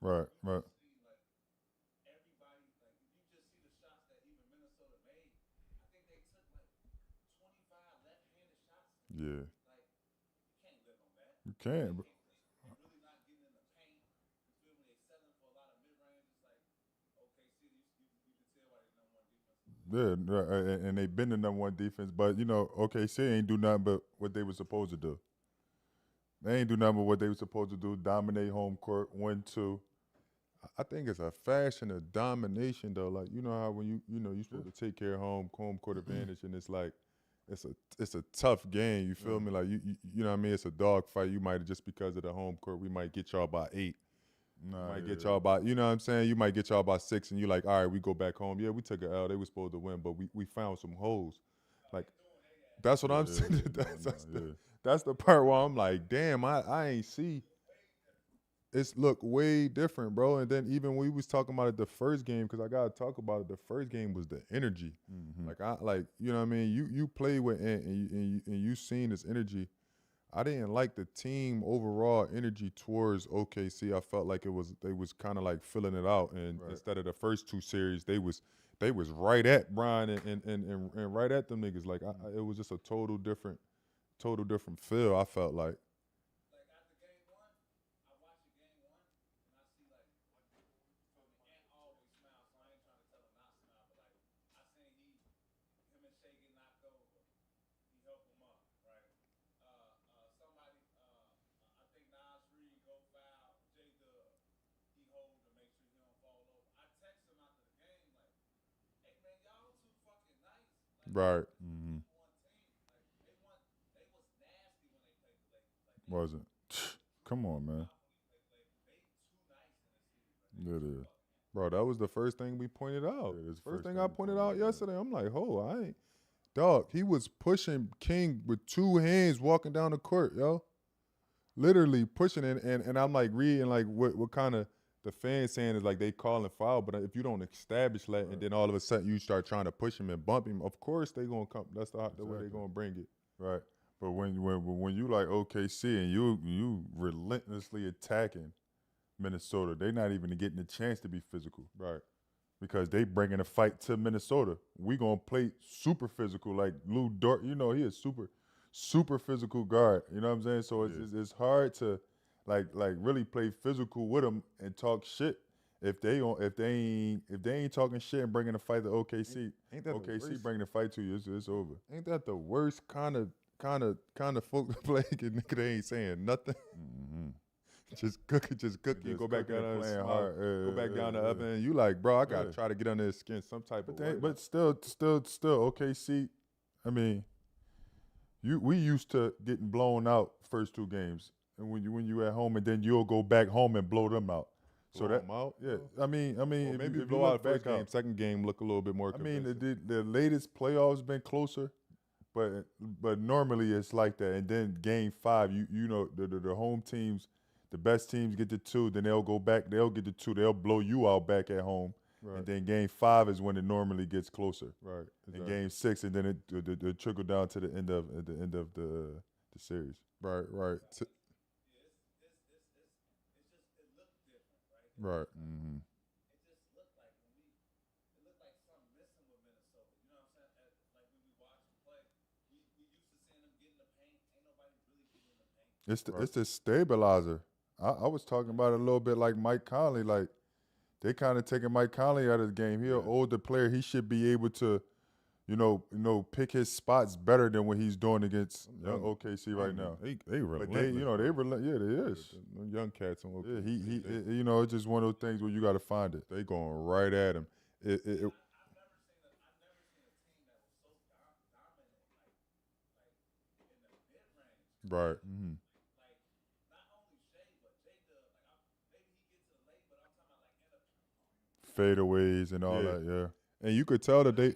Right, right. Yeah, you can. But yeah, and they been the number one defense, but OKC ain't do nothing but what they were supposed to do. They ain't do nothing but what they were supposed to do: dominate home court, win two. I think it's a fashion of domination though. Like how when you're supposed to take care of home court advantage, and it's like it's a tough game. You feel me? Like you know what I mean? It's a dog fight. You might just because of the home court, we might get y'all by 8. Might get y'all by you know what I'm saying? You might get y'all by 6, and you like, all right, we go back home. Yeah, we took an L. They were supposed to win, but we found some holes. Like that's what I'm saying. That's the part where I'm like, damn, I ain't see it's look way different, bro. And then even when we was talking about it the first game, because I gotta talk about it. The first game was the energy. Like I like, you know what I mean. You play with Ant and you seen this energy. I didn't like the team overall energy towards OKC. I felt like they was kind of like filling it out, and instead of the first two series, they was right at Brian and right at them niggas. Like it was just a total different feel. I felt like. Right. Wasn't. Come on, man. It is. Bro, that was the first thing we pointed out. Yeah, first thing I pointed out yesterday. I'm like, I ain't. Dog, he was pushing King with two hands walking down the court, yo. Literally pushing it. And I'm like reading like what kind of the fans saying is like they calling foul, but if you don't establish that and then all of a sudden you start trying to push him and bump him, of course they gonna come. That's the way they gonna bring it. Right. But when you like OKC and you relentlessly attacking Minnesota, they not even getting a chance to be physical. Right. Because they bringing a fight to Minnesota. We gonna play super physical like Lou Dort. He is super physical guard. You know what I'm saying? So it's hard to like really play physical with them and talk shit if they ain't talking shit and bringing a fight to OKC. Ain't that OKC bringing a fight to you? It's over. Ain't that the worst kind of folk to play? Nigga, they ain't saying nothing. Just cooking, go back down there playing hard. Go back down the oven. And you like, bro, I gotta try to get under his skin some type of way. But still, OKC. I mean, we used to getting blown out first two games, and when you at home, and then you'll go back home and blow them out. So that out? Yeah, I mean, maybe if blow out first game, second game look a little bit more. I mean, the latest playoffs been closer. But normally it's like that, and then game 5, the home teams, the best teams get the 2, then they'll go back, they'll get the 2, they'll blow you out back at home, and then game 5 is when it normally gets closer, right? Exactly. And game 6, and then it trickle down to the series, right, right, right. It's the stabilizer. I was talking about it a little bit like Mike Conley. Like they kind of taking Mike Conley out of the game. He an older player. He should be able to, pick his spots better than what he's doing against OKC right now. They relentless. But yeah, they is. Young cats on OKC. Yeah, it's just one of those things where you got to find it. They going right at him. Right. Fadeaways and all that, yeah. And you could tell that they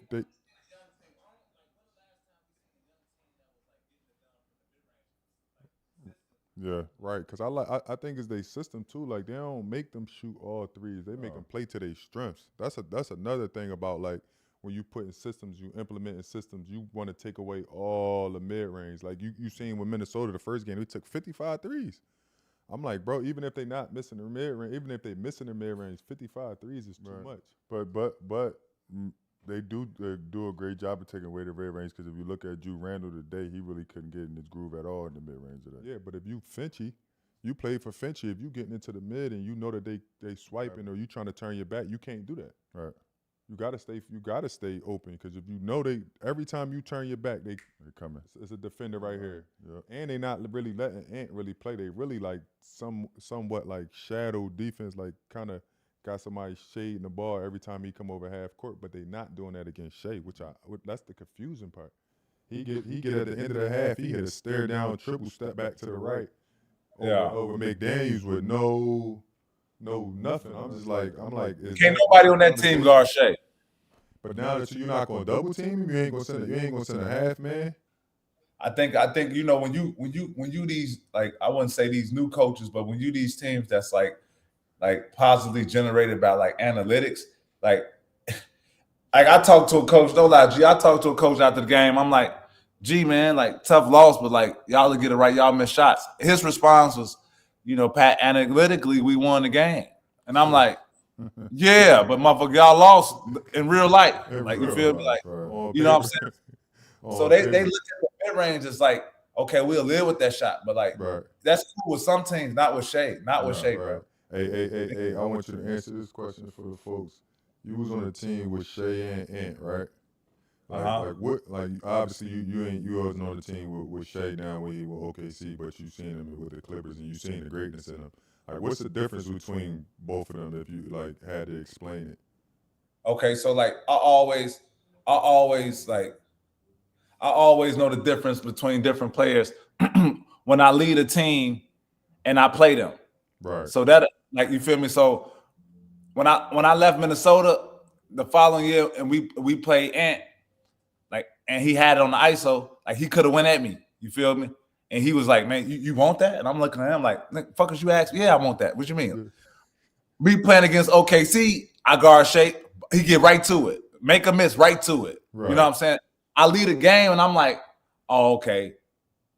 yeah, right. Because I think it's their system too. Like they don't make them shoot all threes. They make them play to their strengths. That's another thing about like when you put in systems, you implement in systems. You want to take away all the mid range. Like you seen with Minnesota the first game, they took 55 threes. I'm like, bro, even if they not missing their mid range, even if they missing their mid range, 55 threes is too much. But they do a great job of taking away the mid range because if you look at Drew Randall today, he really couldn't get in his groove at all in the mid range of that. Yeah, but if you Finchy, you play for Finchy. If you getting into the mid and you know that they swiping or you trying to turn your back, you can't do that. Right. You gotta stay open because if you know every time you turn your back, they're coming. It's a defender right here. Yeah. And they not really letting Ant really play. They really like somewhat like shadow defense, like kind of got somebody shading the ball every time he come over half court, but they not doing that against Shai, that's the confusing part. He get at the end of the half, he hit a stare down, triple step back to the right over McDaniels with no nothing. I'm like, can't nobody on that team guard Shai. But now that you're not gonna double team him, you ain't gonna send a half man. I think you know when you these, like, I wouldn't say these new coaches, but when you these teams that's like positively generated by like analytics, like I talked to a coach, don't lie, G. I talked to a coach after the game. I'm like, G, man, like tough loss, but like y'all will get it right, y'all miss shots. His response was, you know, Pat, analytically we won the game. And I'm like, yeah, but motherfucker, y'all lost in real life. Like, you feel me? Like, you know what I'm saying? So they look at the mid-range as like, okay, we'll live with that shot. But like, that's cool with some teams, not with Shai. Not with Shai, bro. Hey, I want you to answer this question for the folks. You was on a team with Shay and Ant, right? Like what? Like obviously you wasn't on the team with Shai now when he was OKC, but you seen him with the Clippers and you seen the greatness in him. Like, what's the difference between both of them if you like had to explain it? Okay, so like I always know the difference between different players when I lead a team and I play them. Right. So that, like, you feel me? So when I left Minnesota the following year and we played Ant, like, and he had it on the ISO, like he could have went at me. You feel me? And he was like, man, you want that? And I'm looking at him like, fuckers, you asked? Yeah, I want that. What you mean? Me playing against OKC, I guard Shai. He get right to it. Make a miss, right to it. Right. You know what I'm saying? I lead a game and I'm like, oh, okay.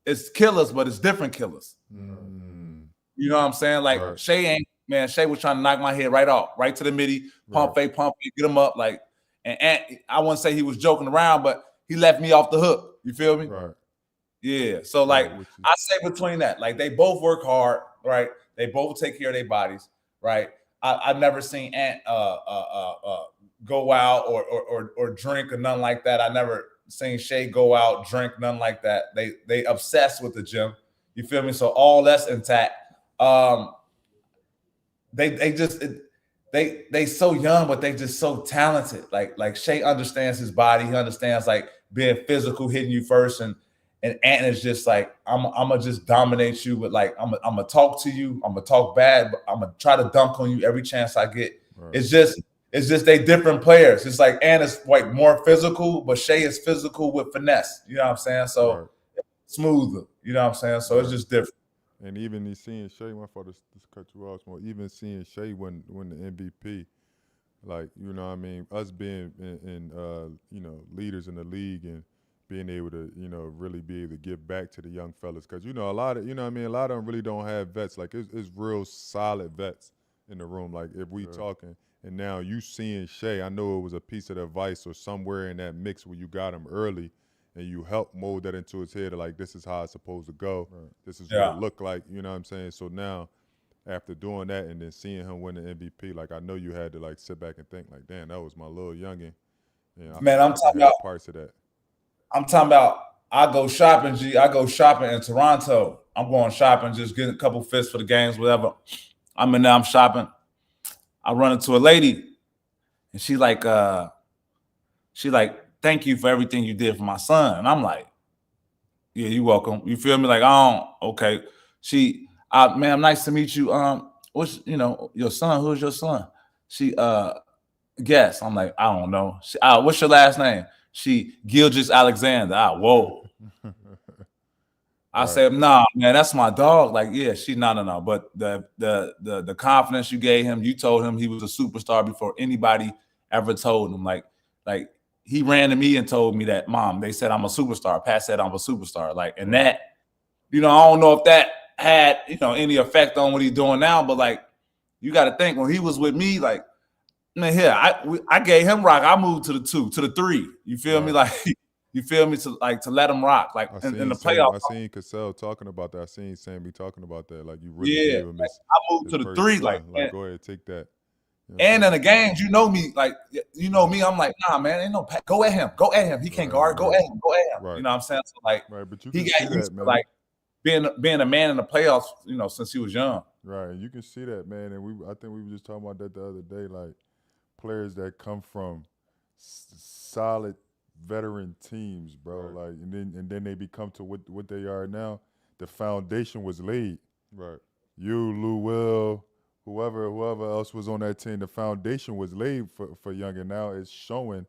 It's killers, but it's different killers. You know what I'm saying? Like, Shai was trying to knock my head right off, right to the midi, pump fake, get him up. Like, and I wouldn't say he was joking around, but he left me off the hook. You feel me? Right. Yeah. So, like, I say between that, like, they both work hard, right? They both take care of their bodies, right? I've never seen Ant go out or drink or nothing like that. I never seen Shai go out, drink, nothing like that. They obsessed with the gym. You feel me? So all that's intact. They so young, but they just so talented. Like Shai understands his body. He understands like being physical, hitting you first, and Ant is just like, I'm gonna just dominate you with, like, I'm gonna talk to you, I'm gonna talk bad, but I'm gonna try to dunk on you every chance I get. Right. It's just they different players. It's like Ant is like more physical, but Shai is physical with finesse. You know what I'm saying? So smoother. You know what I'm saying? So it's just different. And even seeing Shai, my father just cut you off more. Even seeing Shai win the MVP, like, you know what I mean, us being in you know, leaders in the league and being able to, you know, really be able to give back to the young fellas. Because, you know, a lot of, you know what I mean, a lot of them really don't have vets. Like, it's real solid vets in the room. Like, if we talking, and now you seeing Shai, I know it was a piece of advice or somewhere in that mix where you got him early and you helped mold that into his head of, like, this is how it's supposed to go. Right. This is what it looked like, you know what I'm saying? So now, after doing that and then seeing him win the MVP, like, I know you had to, like, sit back and think, like, damn, that was my little youngin'. Man, I'm talking about parts of that. I'm talking about, I go shopping, G. I go shopping in Toronto. I'm going shopping, just getting a couple fits for the games, whatever. I'm in there, I'm shopping. I run into a lady, and she like, thank you for everything you did for my son. And I'm like, yeah, you're welcome. You feel me? Like, okay. She, ma'am, nice to meet you. What's, you know, your son? Who's your son? She, guess. I'm like, I don't know. She, what's your last name? She, Gilgis Alexander. Whoa. I said, nah, man, that's my dog. Like, yeah, she, no. But the confidence you gave him, you told him he was a superstar before anybody ever told him. Like he ran to me and told me that, Mom, they said I'm a superstar. Pat said I'm a superstar. Like, and that, you know, I don't know if that had any effect on what he's doing now. But like, you got to think when he was with me, like, man, here I gave him rock. I moved to the 2, to the 3. You feel me? Like, you feel me? To let him rock. Like in the playoffs. I seen Cassell talking about that. I seen Sammy talking about that. Like, you really Yeah, gave him his. I moved to the 3. Like, go ahead, take that. And in the games, you know me, like, me, I'm like, nah, man, ain't no go at him. Go at him. He can't guard. Go at him. Go at him. Right. You know what I'm saying? So, like, but you he can got see used that, to, man. like, being a man in the playoffs, since he was young. Right. You can see that, man. And I think we were just talking about that the other day. Like, players that come from solid veteran teams, bro. Right. Like, and then they become to what they are now. The foundation was laid. Right. You, Lou Will, whoever else was on that team, the foundation was laid for Young, and now it's showing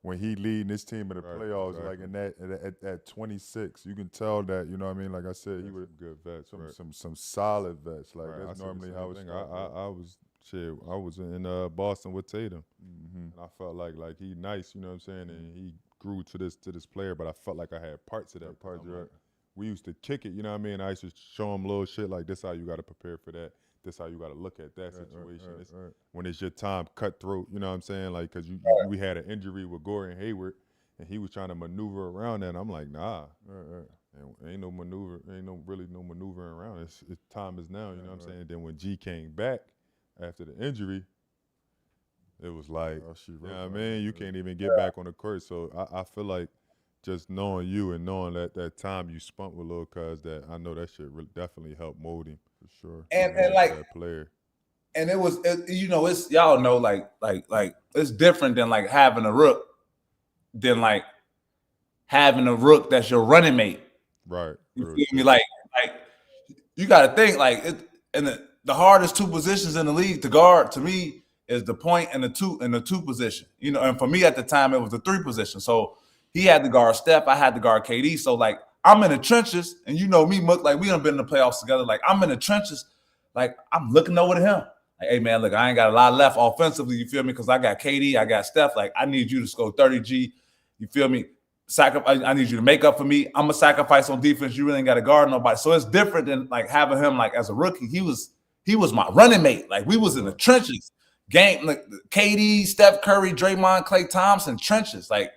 when he leading his team in the playoffs, exactly. like in that at 26. You can tell that, you know what I mean? Like I said, he was good vets, some solid vets. Like Right. that's I normally how it's. I was in Boston with Tatum, Mm-hmm. and I felt like he nice, you know what I'm saying, and he grew to this player, but I felt like I had parts of that. Parts, right. We used to kick it, you know what I mean? I used to show him little shit like this how you got to prepare for that. This how you got to look at that situation. Right. When it's your time, cutthroat, you know what I'm saying? Like, because we had an injury with Gordon Hayward, and he was trying to maneuver around that, and I'm like, nah. Right. And ain't no maneuvering around. It's time is now, you know what I'm saying? Then when G came back after the injury, it was like, you know what I mean? You can't even get back on the court. So I feel like just knowing you and knowing that time you spent with Lil Cuz, that I know that shit definitely helped mold him for sure. And like that player. And it's y'all know like it's different than like having a rook than like having a rook that's your running mate. Right. You feel me? Like you got to think like the hardest 2 positions in the league to guard to me is the point and the 2 position. And for me at the time it was the 3 position. So he had to guard Steph, I had to guard KD. So like I'm in the trenches, and you know me, Mook, like we done been in the playoffs together. Like I'm in the trenches, like I'm looking over to him. Like, hey man, look, I ain't got a lot left offensively. You feel me? Because I got KD, I got Steph. Like I need you to score 30 G. You feel me? I need you to make up for me. I'm a sacrifice on defense. You really ain't got to guard nobody. So it's different than like having him like as a rookie. He was my running mate. Like we was in the trenches. Game like KD, Steph Curry, Draymond, Klay Thompson, trenches. Like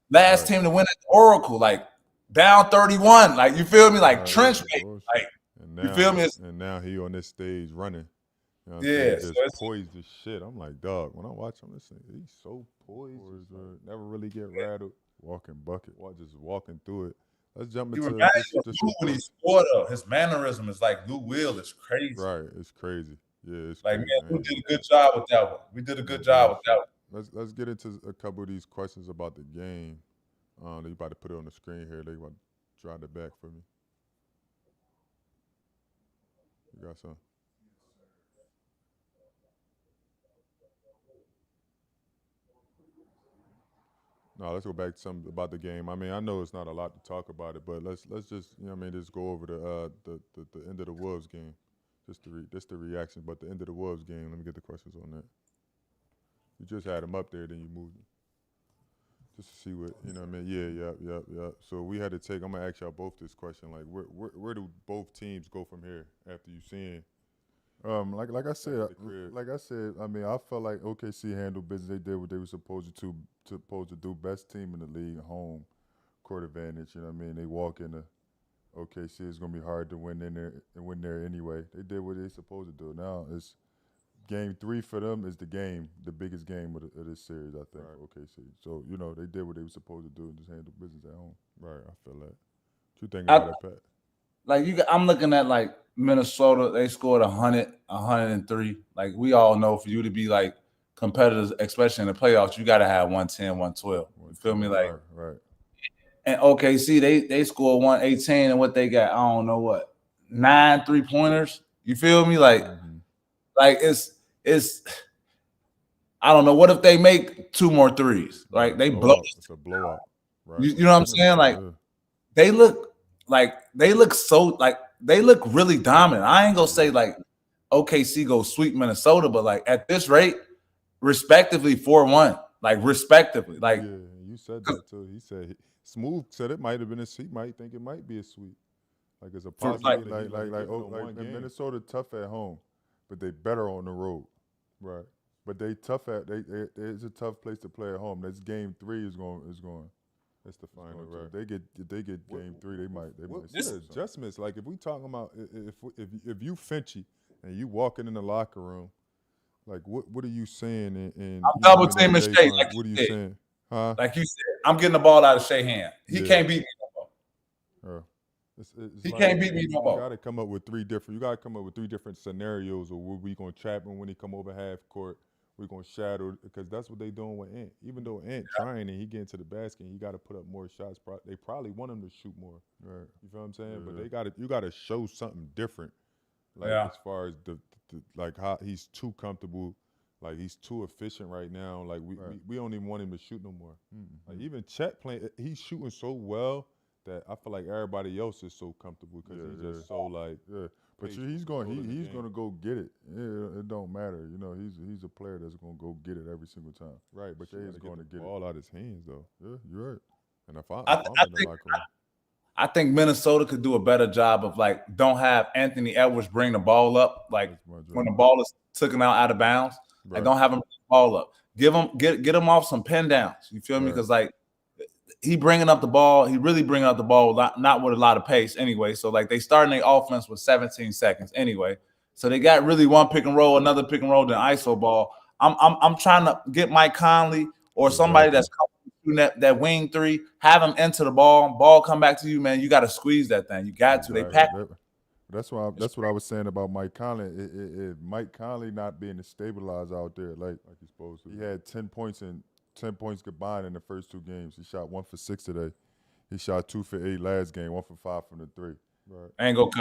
last team to win at the Oracle. Like down 31. Like you feel me? Like trench mate. Like you feel me? And now he on this stage running. You know what I'm saying? Just poised as shit. I'm like, dog, when I watch him, he's so poised. Never really get rattled. Walking bucket. Just walking through it. Let's jump into this when he scored up. His mannerism is like Lou Will. It's crazy. Right. It's crazy. Yeah, it's like crazy, man, we did a good job with that one. We did a good job with that one. Let's get into a couple of these questions about the game. They about to put it on the screen here. They want to try it back for me. You got some? No, let's go back to something about the game. I mean, I know it's not a lot to talk about it, but let's just just go over the end of the Wolves game, just the reaction. But the end of the Wolves game, let me get the questions on that. You just had them up there, then you moved them. Just to see what I mean. Yeah. So we had to take. I'm gonna ask y'all both this question. Like, where do both teams go from here after you seeing? Like I said, I mean, I felt like OKC handled business. They did what they were supposed to do. Best team in the league, home court advantage. You know what I mean? They walk into OKC. It's gonna be hard to win in there anyway. They did what they supposed to do. Now it's game 3 for them is the biggest game of this series. I think OKC. So they did what they were supposed to do and just handle business at home. Right. I feel that. What you think about it, Pat? Like I'm looking at like Minnesota, they scored 100, 103. Like we all know for you to be like competitors, especially in the playoffs, you got to have 110, 112. You feel me? Like right. And OKC, they scored 118, and what they got, I don't know what, 9 3-pointers. You feel me? Like it's I don't know. What if they make 2 more threes? Like they blow. It's a blowout. Right. You know what I'm saying? Like they look really dominant. I ain't gonna say like OKC go sweep Minnesota, but like at this rate, respectively 4-1, like respectively, like yeah, you said that too. He said Smooth said it might have been a sweep. Might think it might be a sweep. Like it's a For, possibility. Like Minnesota tough at home, but they better on the road. Right. But they tough at it's a tough place to play at home. This game 3 is going. It's the final, right? If they get game 3, they might. What adjustments? Like if we talking about if you Finchy and you walking in the locker room, like what are you saying? And I'm double teaming Shay. Like what are you saying? Huh? Like you said, I'm getting the ball out of Shay's hand. He can't beat me no more. He can't beat me no more. You got to come up with three different scenarios, or we gonna trap him when he come over half court. We're gonna shadow, because that's what they doing with Ant. Even though Ant trying and he getting to the basket, he got to put up more shots. They probably want him to shoot more. Right. You feel what I'm saying? But you got to show something different. Like as far as the like how he's too comfortable, like he's too efficient right now. Like we don't even want him to shoot no more. Mm-hmm. Like even Chet playing, he's shooting so well that I feel like everybody else is so comfortable because he's just so like. Yeah. But he's going to go get it. Yeah, it don't matter. You know, he's a player that's going to go get it every single time. Right, but Shay's going to get the ball out his hands though. Yeah, you're right. And if I'm in the locker room, I think Minnesota could do a better job of like don't have Anthony Edwards bring the ball up like when the ball is taken out of bounds. Right. Like don't have him bring the ball up. Get him off some pin downs. You feel me? Because like he bringing up the ball. He really bringing up the ball not with a lot of pace anyway. So like they starting their offense with 17 seconds anyway. So they got really one pick and roll, another pick and roll, then ISO ball. I'm trying to get Mike Conley or somebody that's coming that wing three, have him enter the ball come back to you, man. You got to squeeze that thing. You got to. They pack. That's what I was saying about Mike Conley. Mike Conley not being a stabilizer out there like he's supposed to. He had 10 points combined in the first 2 games. He shot 1 for 6 today. He shot 2 for 8 last game, 1 for 5 from the 3. Right. Ain't gonna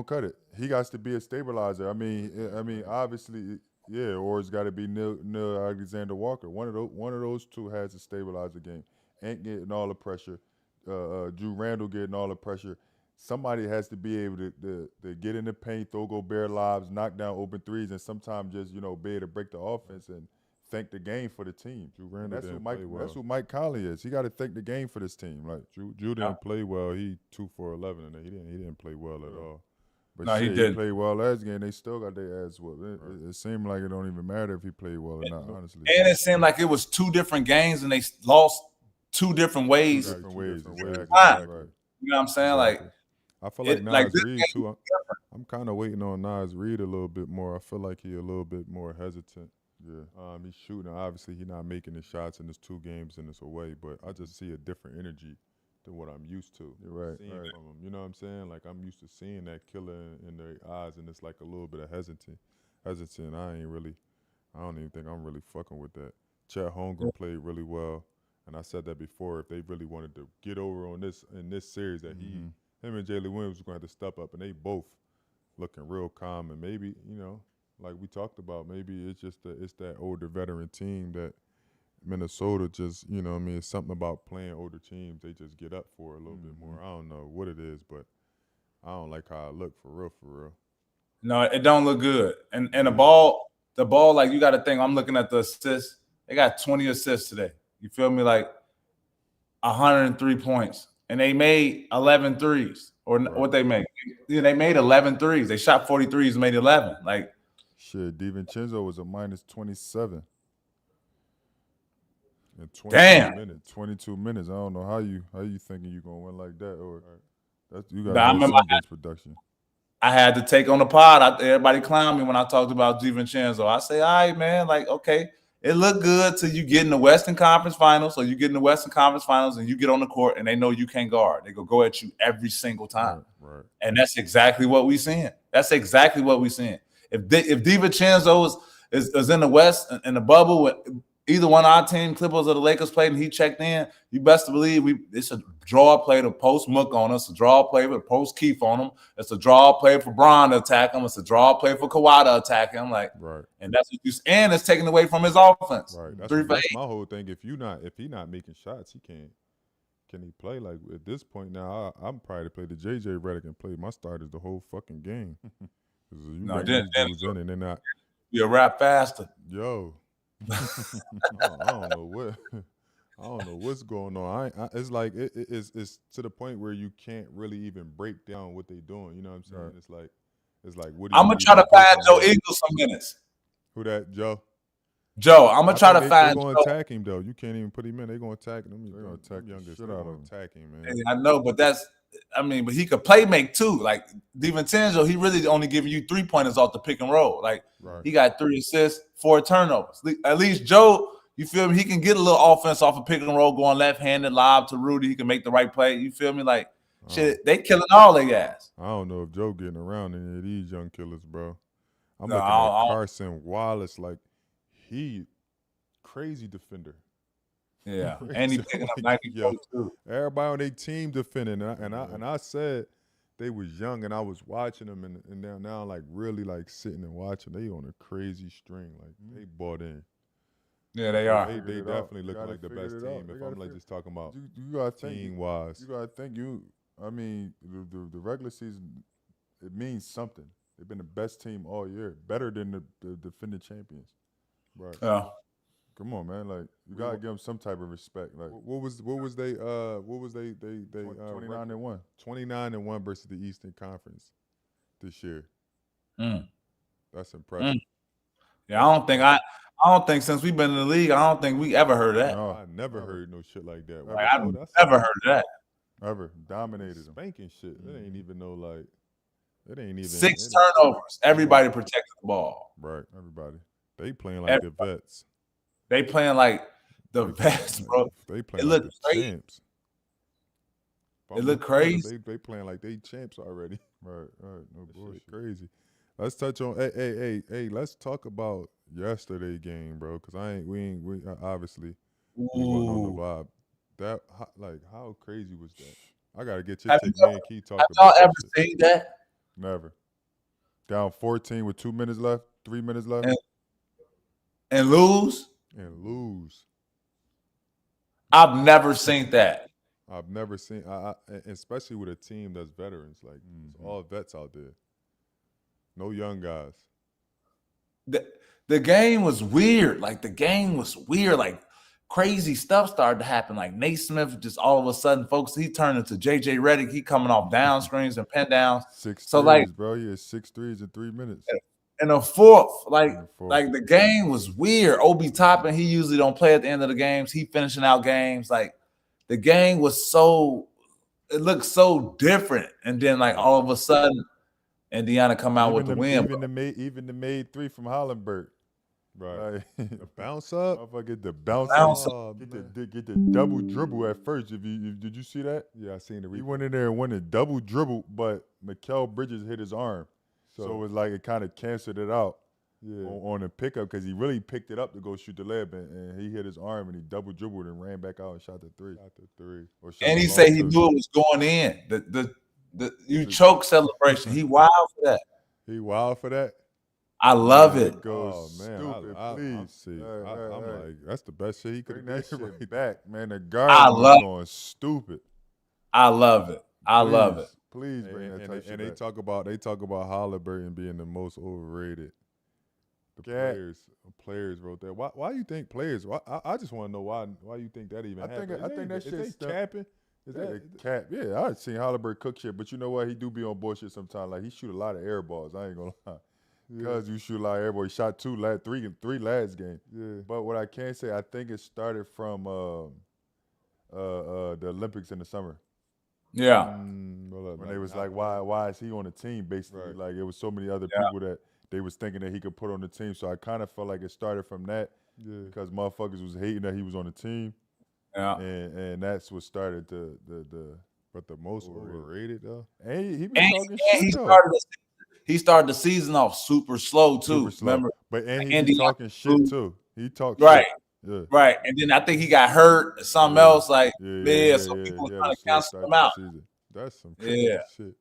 cut it. He got to be a stabilizer. I mean, obviously, yeah. Or it's got to be Neil Alexander Walker. One of those two has to stabilize the game. Ant getting all the pressure. Drew Randall getting all the pressure. Somebody has to be able to get in the paint, throw Gobert lobs, knock down open threes, and sometimes just be able to break the offense and think the game for the team. Drew Randall that's who Mike Conley is. He got to think the game for this team. Like Drew didn't play well. He 2 for 11, and he didn't play well at all. But no, he played well last game. They still got their ass whooped. It seemed like it don't even matter if he played well or not, honestly. And it seemed like it was 2 different games, and they lost 2 different ways. Exactly. Right. You know what I'm saying? Exactly. Like I feel like Nas Reed too. I'm kind of waiting on Nas Reed a little bit more. I feel like he a little bit more hesitant. Yeah. He's shooting. Obviously, he's not making the shots in his 2 games in this away, but I just see a different energy than what I'm used to. You're right. Seeing from him. You know what I'm saying? Like I'm used to seeing that killer in their eyes, and it's like a little bit of hesitant. I don't even think I'm really fucking with that. Chet Holmgren played really well, and I said that before. If they really wanted to get over on this in this series, that him and Jalen Williams was going to have to step up, and they both looking real calm. And maybe like we talked about, maybe it's just it's that older veteran team that Minnesota just, it's something about playing older teams. They just get up for a little bit more. I don't know what it is, but I don't like how I look for real. No, it don't look good. And the ball, like you got to think, I'm looking at the assists. They got 20 assists today. You feel me? Like 103 points. And they made 11 threes. Or what they made. They made 11 threes. They shot 43s and made 11. Like, shit, DiVincenzo was a minus 27. In 22 minutes. I don't know how you thinking you gonna win like that, or you got some bench production. I had to take on the pod. Everybody clowned me when I talked about DiVincenzo. I say, all right, man, like, okay, it looked good till you get in the Western Conference Finals. So you get in the Western Conference Finals and you get on the court and they know you can't guard. They go at you every single time. Right. And that's exactly what we're seeing. If DiVincenzo is in the West in the bubble with either one of our team, Clippers or the Lakers, played and he checked in, you best to believe it's a draw play to post Mook on us, a draw play to post Keith on him. It's a draw play for Bron to attack him. It's a draw play for Kawhi to attack him. Like, right. And that's what and it's taken away from his offense. Right. That's my whole thing. If he not making shots, can he play? Like at this point now, I'm probably to play the JJ Redick and play my starters the whole fucking game. They're not. You'll rap faster. Yo. I don't know I don't know what's going on. It's like it's to the point where you can't really even break down what they doing. You know what I'm saying? Right. It's like what do I'm you gonna try even to break find on Joe that? Eagles some minutes. Who that, Joe? Joe, I'm gonna I try think to they find gonna Joe. attack him though. You can't even put him in. They gonna attack him. They gonna attack the Youngest. shit They out gonna of him. attack him, man. I know, but but he could play make too. Like DiVincenzo, he really only giving you 3-pointers off the pick and roll. Like Right. he got 3 assists, 4 turnovers. At least Joe, you feel me? He can get a little offense off a pick and roll, going left-handed lob to Rudy. He can make the right play. You feel me? Like shit, they killing all their guys. I don't know if Joe getting around any of these young killers, bro. I'm No, looking I at don't- Carson Wallace, like he crazy defender. Yeah, and he picking up 94 too. Everybody on their team defending, and I said they was young, and I was watching them, and they're now like really like sitting and watching. They on a crazy string, like they bought in. Yeah, they are. They definitely look like the best team. If I'm like just talking about You gotta think team wise. You gotta think I mean, the regular season, it means something. They've been the best team all year, better than the defending champions. Right. Yeah. Come on, man. Like you gotta give them some type of respect. Like What was they 29-1. 29-1 versus the Eastern Conference this year. Mm. That's impressive. Yeah, I don't think since we've been in the league, I don't think we ever heard of that. No, I never heard no shit like that. Like, I've never heard of that. ever dominated them. Spanking shit. It ain't even no like. It ain't even 6 turnovers. Everybody protected the ball. Right. Everybody. They playing like the vets. They playing like the vets, bro. They playing It like looked the crazy. champs. It looked crazy. They playing like they champs already. Right. No bullshit. Crazy. Let's touch on. Hey. Let's talk about yesterday game, bro. Because we obviously we wasn't on the vibe. That how crazy was that? I gotta get your take, man. Key talk Have about y'all that ever shit. seen that? Never. Down 14 with 2 minutes left, 3 minutes left. And lose? And lose. I've never seen that. I've never seen, especially with a team that's veterans. Like it's all vets out there. No young guys. The game was weird. Like the game was weird. Like crazy stuff started to happen. Like Nate Smith just all of a sudden, folks, he turned into JJ Redick. He coming off down screens and pin downs. 6 So, threes, like- bro. He had 6 threes in 3 minutes. And a fourth, like And a fourth. like the game was weird. Obi Toppin, he usually don't play at the end of the games. He finishing out games. Like the game was it looked so different. And then like all of a sudden, Indiana come out with the win. Even the made 3 from Hollenberg. Right. Like, The bounce up. motherfucker get the bounce Bounce up. Oh, Get man. the double dribble at first. Did you see that? Yeah, I seen the He replay. went in there and went a double dribble, but Mikal Bridges hit his arm. So it was like it kind of canceled it out on the pickup because he really picked it up to go shoot the layup, and he hit his arm and he double dribbled and ran back out and shot the 3. Or shot And the he long said he 2. knew it was going in. The choke celebration. He wild for that. He wild for that. I love Man, it. goes Oh man, stupid, I please. see. Hey, I'm hey. like, that's the best shit he could Bring have that did. shit back, man. The guard I was love- going stupid. I love it. I love it. Please bring that type shit And they back. talk about Halliburton being the most overrated. The Yeah. players wrote that. Why you think players? I just want to know why you think that even I think- happened. I think that is shit they stuck. capping? Is Yeah, that cap. Yeah, I seen Halliburton cook shit, but you know what? He do be on bullshit sometimes. Like he shoot a lot of air balls. I ain't gonna lie. Because you shoot a lot of air balls. He shot three last game. Yeah. But what I can say, I think it started from the Olympics in the summer. Yeah. When they was like, why is he on the team? Basically, Right. like it was so many other people that they was thinking that he could put on the team. So I kind of felt like it started from that because motherfuckers was hating that he was on the team, Yeah. and that's what started the. But the most overrated though. And he was And talking he shit though. started the season off super slow too. Super slow. Remember? But and he Indiana be talking shit too. He talked Right. shit. Yeah. Right. And then I think he got hurt or something Yeah. else. Like, Yeah, so people were yeah, trying the to slow cancel start him to the out. season. That's some crazy Yeah. shit.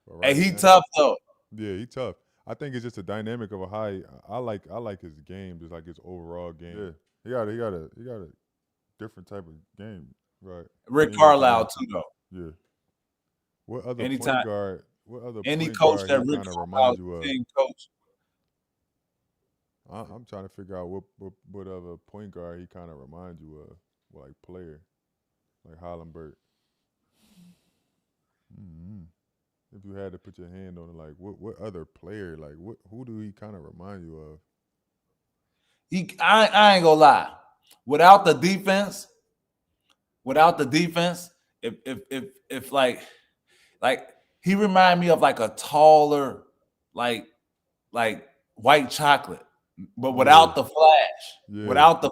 But Hey, he now- tough though. Yeah, he tough. I think it's just a dynamic of a high. I like his game, just like his overall game. Yeah. He got a different type of game. Right. Rick He Carlisle was- too though. Yeah. What other Anytime- point guard? What other Any point coach guard that he Rick kind of Carlisle remind you of? team coach. I'm trying to figure out what other point guard he kind of reminds you of. like player, like Hollenberg. Mm-hmm. If you had to put your hand on it, like what other player, like who do he kind of remind you of? I ain't gonna lie. Without the defense, if like he remind me of like a taller, like white chocolate, but without the flash, Yeah. without the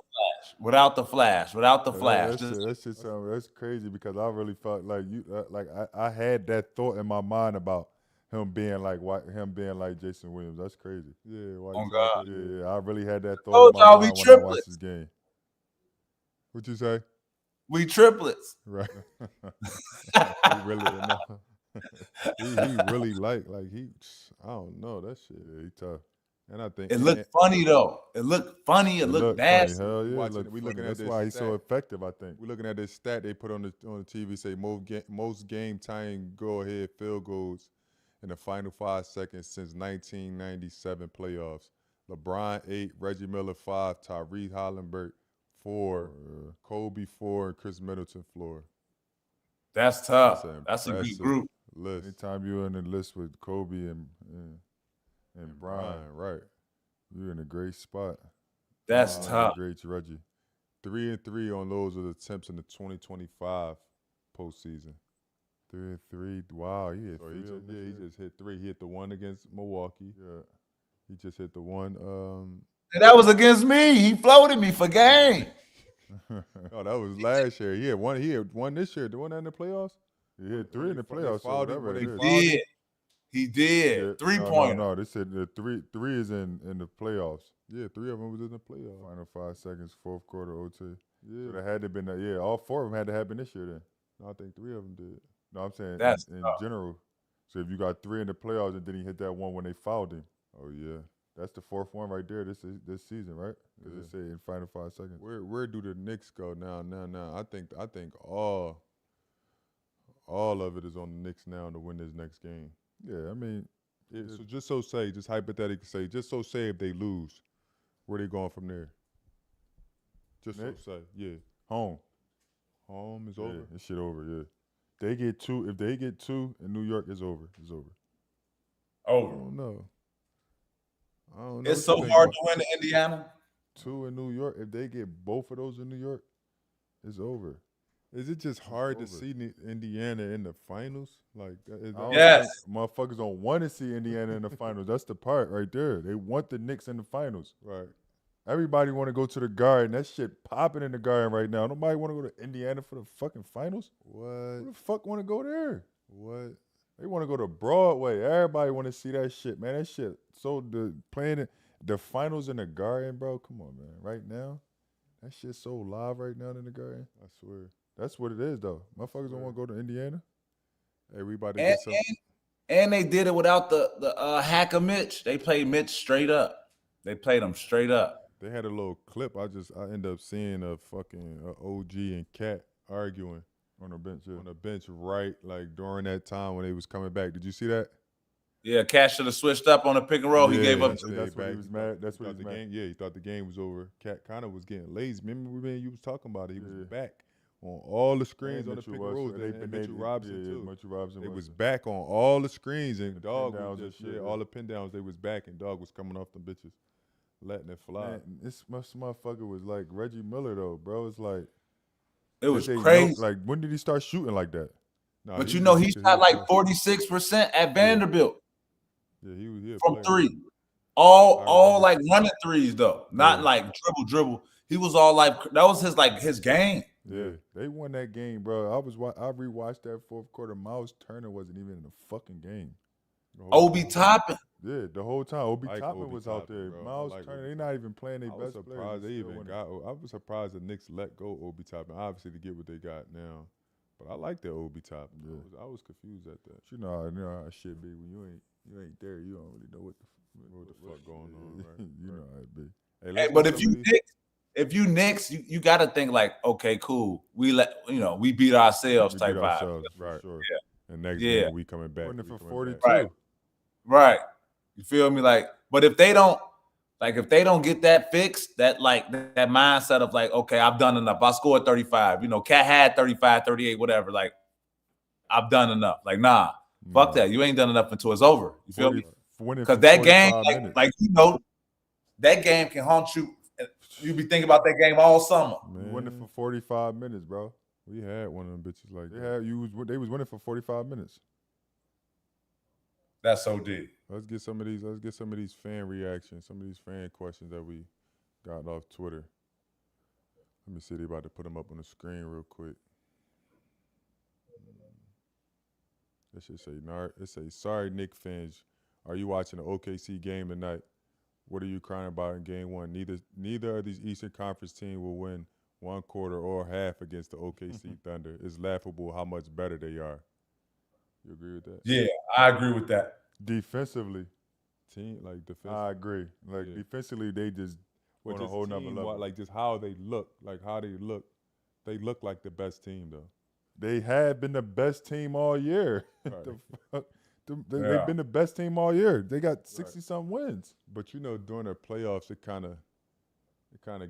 flash. That shit sound that's crazy because I really felt like I had that thought in my mind about him being like Jason Williams. That's crazy. Yeah, white Oh chocolate. God. Yeah, I really had that thought Told in my y'all we mind when I watched triplets. this game. What you say? We triplets. Right. He really no. he really like he. I don't know that shit. Yeah, he tough. And I think It looked funny though. It looked funny. It looked funny. nasty. Hell yeah, We looking at That's this why he's so stat. effective. I think. We're looking at this stat they put on the TV. Say most game tying go ahead field goals in the final 5 seconds since 1997 playoffs. LeBron 8, Reggie Miller 5, Tyrese Hollenberg 4, Kobe 4, and Chris Middleton 4. That's tough. That's That's a good impressive group. list. Anytime you're in the list with Kobe and Brian, right? you're in a great spot. That's Brian, tough. Great Reggie. 3-3 on those are attempts in the 2025 postseason. 3-3. Wow, he hit three. He just hit 3. He hit the one against Milwaukee. Yeah. He just hit the one. And that was against me. He floated me for game. Oh, that was last year. He had one this year. The one in the playoffs. He hit 3 in the playoffs. He did. Yeah. 3-pointer. No. They said the three is in the playoffs. Yeah, 3 of them was in the playoffs. Final 5 seconds, fourth quarter OT. Yeah. So that had to have been all 4 of them had to happen this year then. No, I think 3 of them did. No, I'm saying That's in tough. general. So if you got 3 in the playoffs and then he hit that one when they fouled him, Oh yeah. that's the 4th one right there this season, right? Because Yeah. they say in final 5 seconds. Where do the Knicks go now? I think all of it is on the Knicks now to win this next game. Yeah, I mean, So just hypothetically say, if they lose, where they going from there? Just Knicks? so say, yeah. home. Home is Yeah, over. this shit over. Yeah, they get 2. If they get 2 in New York, it's over. It's over. I don't know. It's so hard to win in Indiana. 2 in New York. If they get both of those in New York, it's over. Is it just hard to over. see Indiana in the finals? Like, is I don't that, Yes. think motherfuckers don't want to see Indiana in the finals. That's the part right there. They want the Knicks in the finals. right? Everybody want to go to the Garden. That shit popping in the Garden right now. Nobody want to go to Indiana for the fucking finals. Who What? the fuck want to go there? What? They want to go to Broadway. Everybody want to see that shit, man. That shit. So playing the finals in the Garden, bro. Come on, man. Right now, that shit's so live right now in the Garden. I swear. That's what it is, though. Motherfuckers don't want to go to Indiana. Hey, we about to And, get some. and they did it without the hacker Mitch. They played Mitch straight up. They played him straight up. They had a little clip. I end up seeing a fucking OG and Cat arguing On the bench, yeah. on the bench right like during that time when they was coming back. Did you see that? Yeah, Cash should have switched up on the pick and roll. He gave up. That's what he was mad. That's what he was mad. Game, yeah, he thought the game was over. Cat kind of was getting lazy. Remember when you was talking about it? He was back on all the screens on the pick and rolls. And Mitchell Robinson too. Mitchell Robinson. They was back on all the screens and The Dog pin was downs just and shit, all the pin downs. They was back and Dog was coming off them bitches, letting it fly. Man, this motherfucker was like Reggie Miller though, bro. It's like It was they know- crazy. like when did he start shooting like that? Nah, But he he shot like was- 46% at Vanderbilt Yeah, he was here from 3. All like running threes though, not Yeah. like dribble. He was all like that was his game. Yeah, they won that game, bro. I rewatched that fourth quarter. Miles Turner wasn't even in the fucking game. Obi Toppin. Yeah, the whole time Obi like Toppin Obi was out Toppin, there. bro. I Miles like Turner, Obi they not even playing their I was best player. surprised they Still even winning. got. I was surprised the Knicks let go Obi Toppin. Obviously to get what they got now, but I like that Obi Toppin. Yeah. I was confused at that. You know how shit be when you ain't there. You don't really know what the fuck going on, right? You know how it be. Hey, Hey, let's but go if to you the- Knicks, you got to think like, okay, cool. We beat ourselves We type beat vibe. ourselves, for Right. sure. And next Yeah. game we coming back. Winning we for coming 42. back. Right. Right. You feel me? Like, but if they don't, Like if they don't get that fixed, that mindset of like, okay, I've done enough. I scored 35. You know, Cat had 35, 38, whatever. Like, I've done enough. Like, nah, fuck that. You ain't done enough until it's over. You feel me? Winning Because for that game, 45 minutes. like you know, that game can haunt you. You be thinking about that game all summer. You winning for 45 minutes, bro. We had one of them bitches like They was winning for 45 minutes. That's so deep. Let's get some of these fan reactions, some of these fan questions that we got off Twitter. Let me see. They about to put them up on the screen real quick. It should say, sorry, Nick Finch. Are you watching the OKC game tonight? What are you crying about in game one? Neither of these Eastern Conference teams will win one quarter or half against the OKC Thunder. It's laughable how much better they are. You agree with that? Yeah, I agree with that. Defensively, I agree. Like defensively, they just on a whole nother level. Like just how they look, they look like the best team though. They have been the best team all year. Right. They've been the best team all year. They got 60-something wins. But you know, during the playoffs, it kind of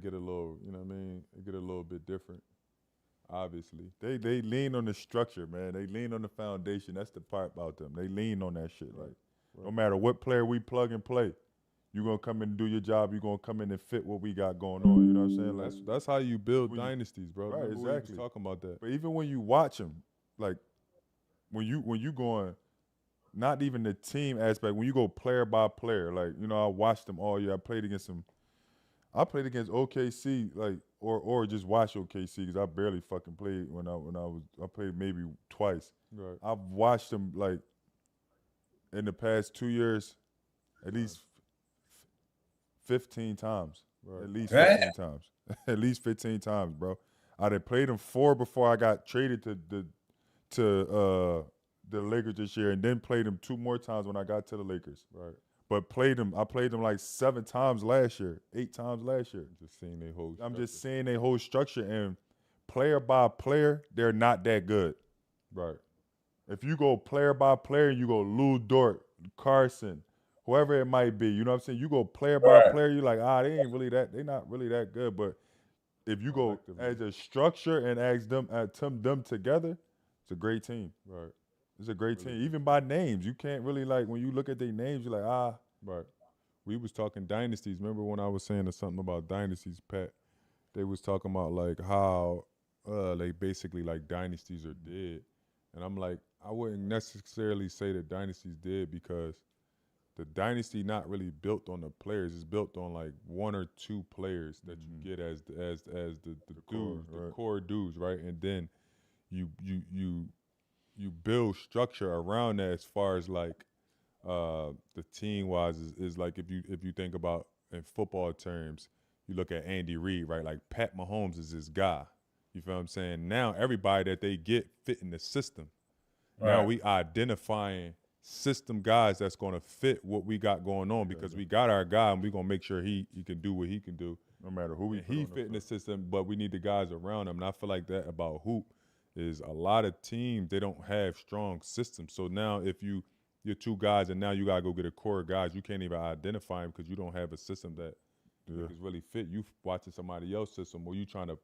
get a little, you know what I mean? It get a little bit different. Obviously, they lean on the structure, man. They lean on the foundation. That's the part about them. They lean on that shit. Like no matter what player we plug and play, you're gonna come in and do your job. You're gonna come in and fit what we got going on. You know what I'm saying? Like, that's how you build dynasties, bro. Right, Remember exactly. we was talking about that. But even when you watch them, like when you going, not even the team aspect. When you go player by player, like I watched them all year. I played against them. I played against OKC, like or just watch OKC because I barely fucking played when I played maybe twice. Right. I've watched them like in the past 2 years, at least 15 times. Right. At least 15 times. At least 15 times, bro. I done played them 4 before I got traded to the Lakers this year, and then played them 2 more times when I got to the Lakers. Right. But I played them like 7 times last year, 8 times last year. Just seeing their whole I'm just seeing their whole structure, and player by player, they're not that good. Right. If you go player by player, you go Lou Dort, Carson, whoever it might be, you know what I'm saying? You go player by player, you're like, they're not really that good. But if you go as a structure and ask them together, it's a great team. Right. It's a great team. Even by names, you can't really when you look at their names, you're like, Right. We was talking dynasties. Remember when I was saying something about dynasties, Pat? They was talking about like how like basically like dynasties are dead. And I'm like, I wouldn't necessarily say that dynasties dead because the dynasty not really built on the players. It's built on like 1 or 2 players that you get as the core dudes, right? And then you build structure around that as far as like the team wise is like if you think about in football terms, you look at Andy Reid, right? Like Pat Mahomes is his guy. You feel what I'm saying? Now everybody that they get fit in the system. Right. Now we identifying system guys that's gonna fit what we got going on because we got our guy and we're gonna make sure he can do what he can do. No matter who he fit in the system, but we need the guys around him. And I feel like that about hoop is a lot of teams, they don't have strong systems. So now if you're 2 guys and now you gotta go get a core of guys, you can't even identify them because you don't have a system that is really fit. You watching somebody else's system or you trying to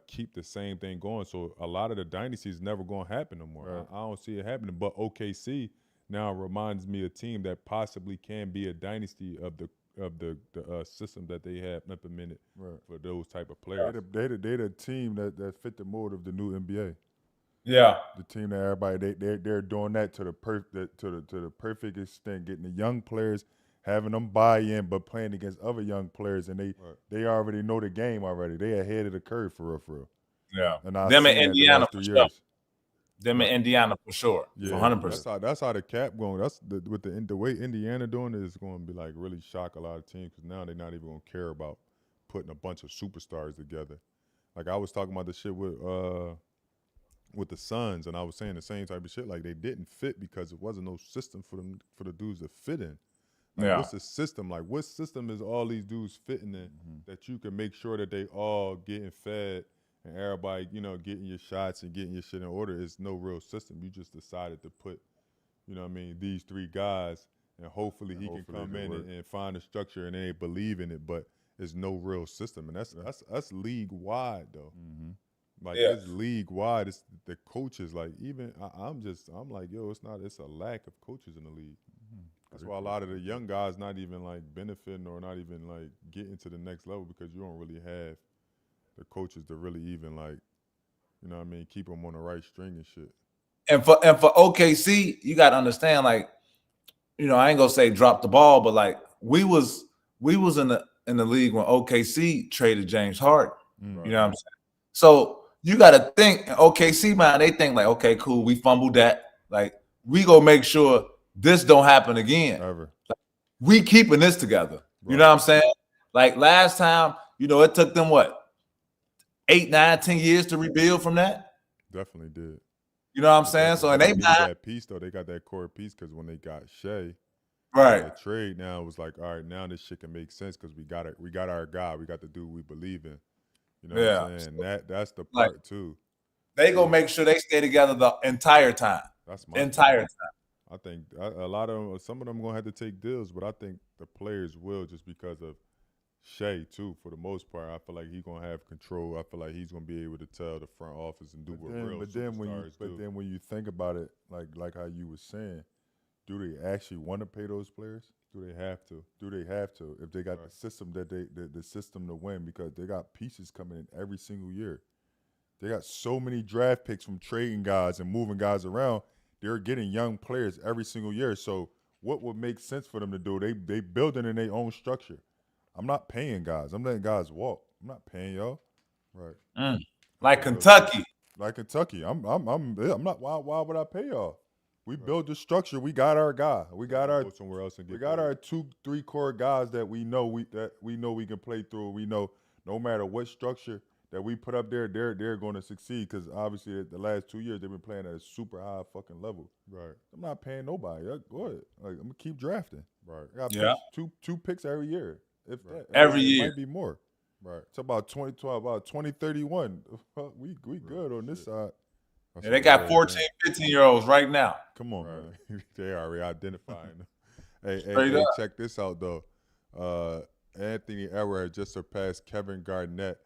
keep the same thing going. So a lot of the dynasties never gonna happen no more. Right. I don't see it happening. But OKC now reminds me of a team that possibly can be a dynasty of the system that they have implemented for those type of players. They the team that fit the mold of the new NBA. Yeah, the team that everybody they're doing that to the perfect extent, getting the young players, having them buy in, but playing against other young players, and they already know the game already. They ahead of the curve for real. Yeah, and them in Indiana for sure. Them in Indiana for sure. Yeah, 100%. That's how the cap going. That's with the way Indiana doing it is going to be like really shock a lot of teams because now they're not even going to care about putting a bunch of superstars together. Like I was talking about the shit with the Suns, and I was saying the same type of shit. Like they didn't fit because it wasn't no system for the dudes to fit in. Like, what's the system? Like what system is all these dudes fitting in that you can make sure that they all getting fed and everybody, getting your shots and getting your shit in order? It's no real system. You just decided to put, these 3 guys and hopefully he can come in and find a structure and they believe in it, but there's no real system, and that's league wide though. Mm-hmm. Like it's league wide. It's the coaches. Like even I'm like, yo, it's a lack of coaches in the league. Mm-hmm. That's why a lot of the young guys not even like benefiting or not even like getting to the next level because you don't really have the coaches to really even like, you know what I mean, keep them on the right string and shit. And for OKC, you got to understand, like, you know, I ain't gonna say drop the ball, but like we was in the league when OKC traded James Harden. Mm-hmm. You know what I'm saying? So you got to think OKC, man. They think like, okay, cool, we fumbled that. Like we go make sure this don't happen again. Ever. Like, we keeping this together. Right. You know what I'm saying? Like last time, you know, it took them what 8, 9, 10 years to rebuild from that. Definitely did. You know what I'm saying? So and they got that piece though. They got that core piece because when they got Shay, right? The trade now it was like, all right, now this shit can make sense because we got our guy. We got the dude we believe in. You know what I'm saying? That's the part like, too. They gonna make sure they stay together the entire time. That's my entire time. I think a lot of them, some of them gonna have to take deals, but I think the players will just because of Shay too. For the most part, I feel like he's gonna have control. I feel like he's gonna be able to tell the front office and do what real superstars do. But then when you think about it, like how you were saying, do they actually want to pay those players? Do they have to? Do they have to? If they got the system that the system to win, because they got pieces coming in every single year. They got so many draft picks from trading guys and moving guys around. They're getting young players every single year. So what would make sense for them to do? They building in their own structure. I'm not paying guys. I'm letting guys walk. I'm not paying y'all. Right. Like Kentucky. Like Kentucky. I'm not. Why would I pay y'all? We build the structure. We got our guy. We got our go somewhere else and get. We got our 2-3 core guys that we know we can play through. We know no matter what structure that we put up there, they're going to succeed because obviously the last 2 years they've been playing at a super high fucking level. Right. I'm not paying nobody. Go ahead. Like I'm gonna keep drafting. Right. I got two picks every year. If right. that every year might be more. Right. It's about 2031. We good on this side. Yeah, they got 14, 15-year-olds right now. Come on, man. They already identifying them. hey, check this out, though. Anthony Edwards has just surpassed Kevin Garnett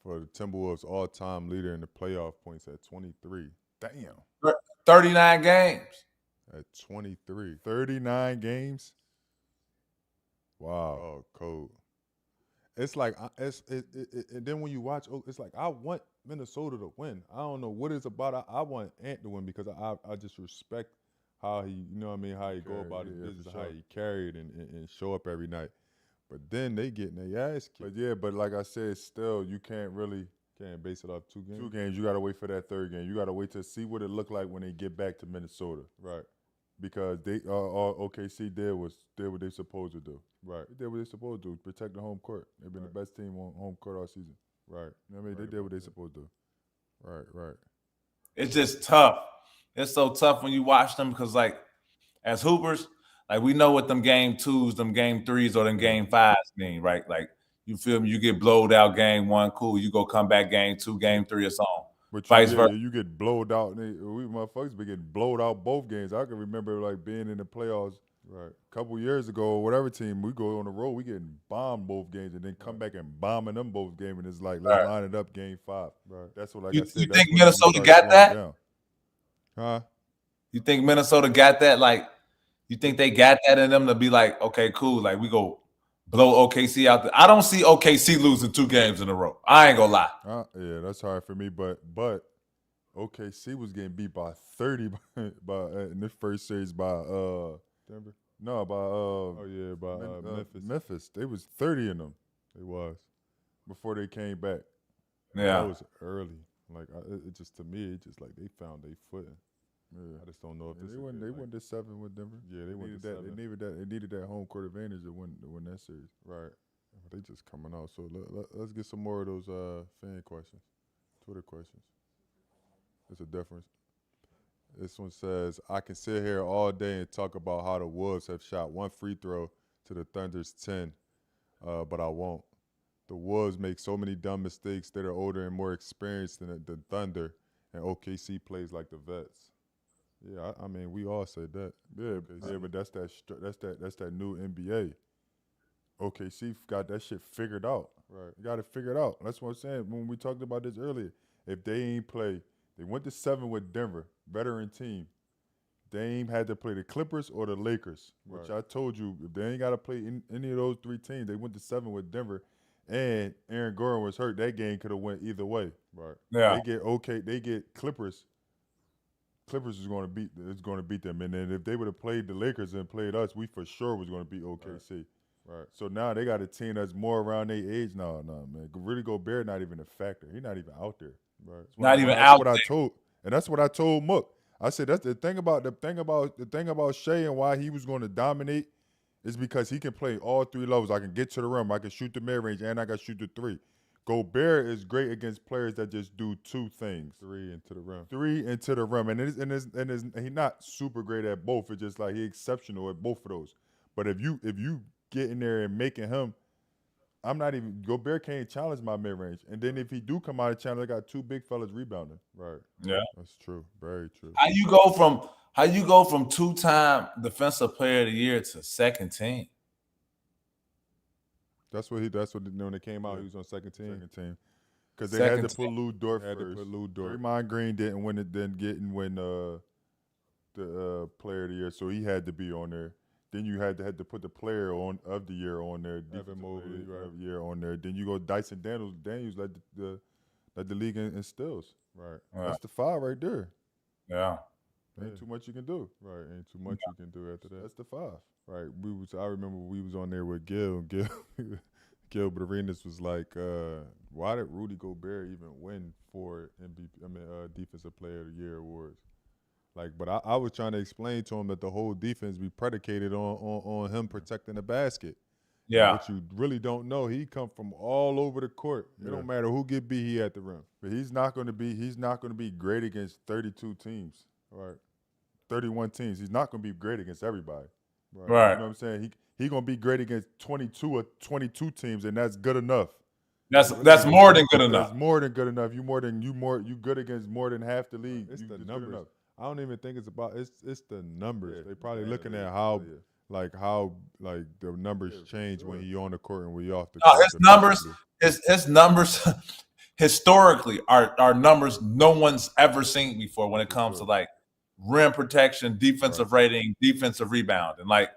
for the Timberwolves all-time leader in the playoff points at 23. Damn. 39 games. At 23. 39 games? Wow. Oh, cold. It's like and then when you watch, it's like I want Minnesota to win. I don't know what it's about. I want Ant to win because I just respect how he, you know what I mean, how he go about his business, how he carried and show up every night. But then they getting their ass kicked. But like I said, still you can't base it off 2 games. 2 games. You got to wait for that third game. You got to wait to see what it looked like when they get back to Minnesota. Right. Because they all OKC did what they supposed to do. Right. They did what they supposed to do. Protect the home court. They've been the best team on home court all season. Right. You know what I mean? They did what they supposed to do. Right. It's just tough. It's so tough when you watch them because, like, as hoopers, like we know what them game 2s, them game 3s, or them game 5s mean, right? Like, you feel me? You get blowed out game 1, cool. You go come back game 2, game 3, it's on. But vice versa. You get blowed out. We motherfuckers been getting blowed out both games. I can remember like being in the playoffs a couple years ago or whatever team. We go on the road, we getting bombed both games and then come back and bombing them both games. And it's like, let's line it up game 5. Right. That's what, like I said. You think Minnesota got that? Down. Huh? You think Minnesota got that? Like, you think they got that in them to be like, okay, cool. Like, we go blow OKC out there. I don't see OKC losing 2 games in a row. I ain't gonna lie. Yeah, that's hard for me. But OKC was getting beat by 30 in this first series by Denver. No, by Memphis. Memphis. They was 30 in them. They was before they came back. Yeah, that was early. Like it just to me, it just like they found their footing. Yeah. I just don't know if they won this 7 with Denver. Yeah, they won that. They needed that home court advantage to win that series. Right. They just coming out. So let's get some more of those fan questions, Twitter questions. There's a difference. This one says, I can sit here all day and talk about how the Wolves have shot 1 free throw to the Thunder's 10, but I won't. The Wolves make so many dumb mistakes that are older and more experienced than the Thunder, and OKC plays like the vets. Yeah, I mean, we all said that. Yeah, but that's that new NBA. OKC got that shit figured out. Right. You got to figure it out. That's what I'm saying. When we talked about this earlier, if they ain't play, they went to 7 with Denver, veteran team. They ain't had to play the Clippers or the Lakers, which Right. I told you, if they ain't got to play any of those 3 teams, they went to 7 with Denver, and Aaron Gordon was hurt. That game could have went either way. Right. Yeah. They get Clippers. Clippers is going to beat them, and then if they would have played the Lakers and played us, we for sure was going to beat OKC. Right. So now they got a team that's more around their age. No, man. Rudy Gobert not even a factor. He's not even out there. Right. Not even that's out what there. I told, and that's what I told Mook. I said that's the thing about Shay and why he was going to dominate is because he can play all 3 levels. I can get to the rim, I can shoot the mid range, and I can shoot the 3. Gobert is great against players that just do 2 things. 3 into the rim. 3 into the rim, and he's not super great at both. It's just like he's exceptional at both of those. But if you get in there and making him, Gobert can't challenge my mid range. And then if he do come out of challenge, I got 2 big fellas rebounding. Right. Yeah. That's true. Very true. How you go from 2-time defensive player of the year to second team? That's what when they came out, he was on second team. Because they had to Second put Lou Dort Had to first. put Lou Dort. Draymond Green didn't win it, didn't win the player of the year, so he had to be on there. Then you had to put the player of the year on there. Evan Mobley, right. Year on there. Then you go Dyson Daniels. Daniels led the league in steals. Right. That's the 5 right there. Yeah. Ain't too much you can do. Right. Ain't too much you can do after that. That's the 5. Right. I remember we was on there with Gil. Gilbert Arenas was like, why did Rudy Gobert even win 4 Defensive Player of the Year awards? Like, but I was trying to explain to him that the whole defense be predicated on him protecting the basket. Yeah. What you really don't know, he come from all over the court. It don't matter who get beat, he at the rim. But he's not going to be great against 32 teams. Right. 31 teams. He's not going to be great against everybody. Right. You know what I'm saying? He going to be great against 22 or 22 teams, and that's good enough. That's more than good enough. That's more than good enough. You good against more than half the league. It's the good numbers. enough. I don't even think it's about it's the numbers. Yeah, they probably man, looking yeah, at how yeah. how the numbers change when he on the court and when he off the No, court. his numbers historically are numbers no one's ever seen before when it comes to like rim protection, defensive rating, defensive rebound, and like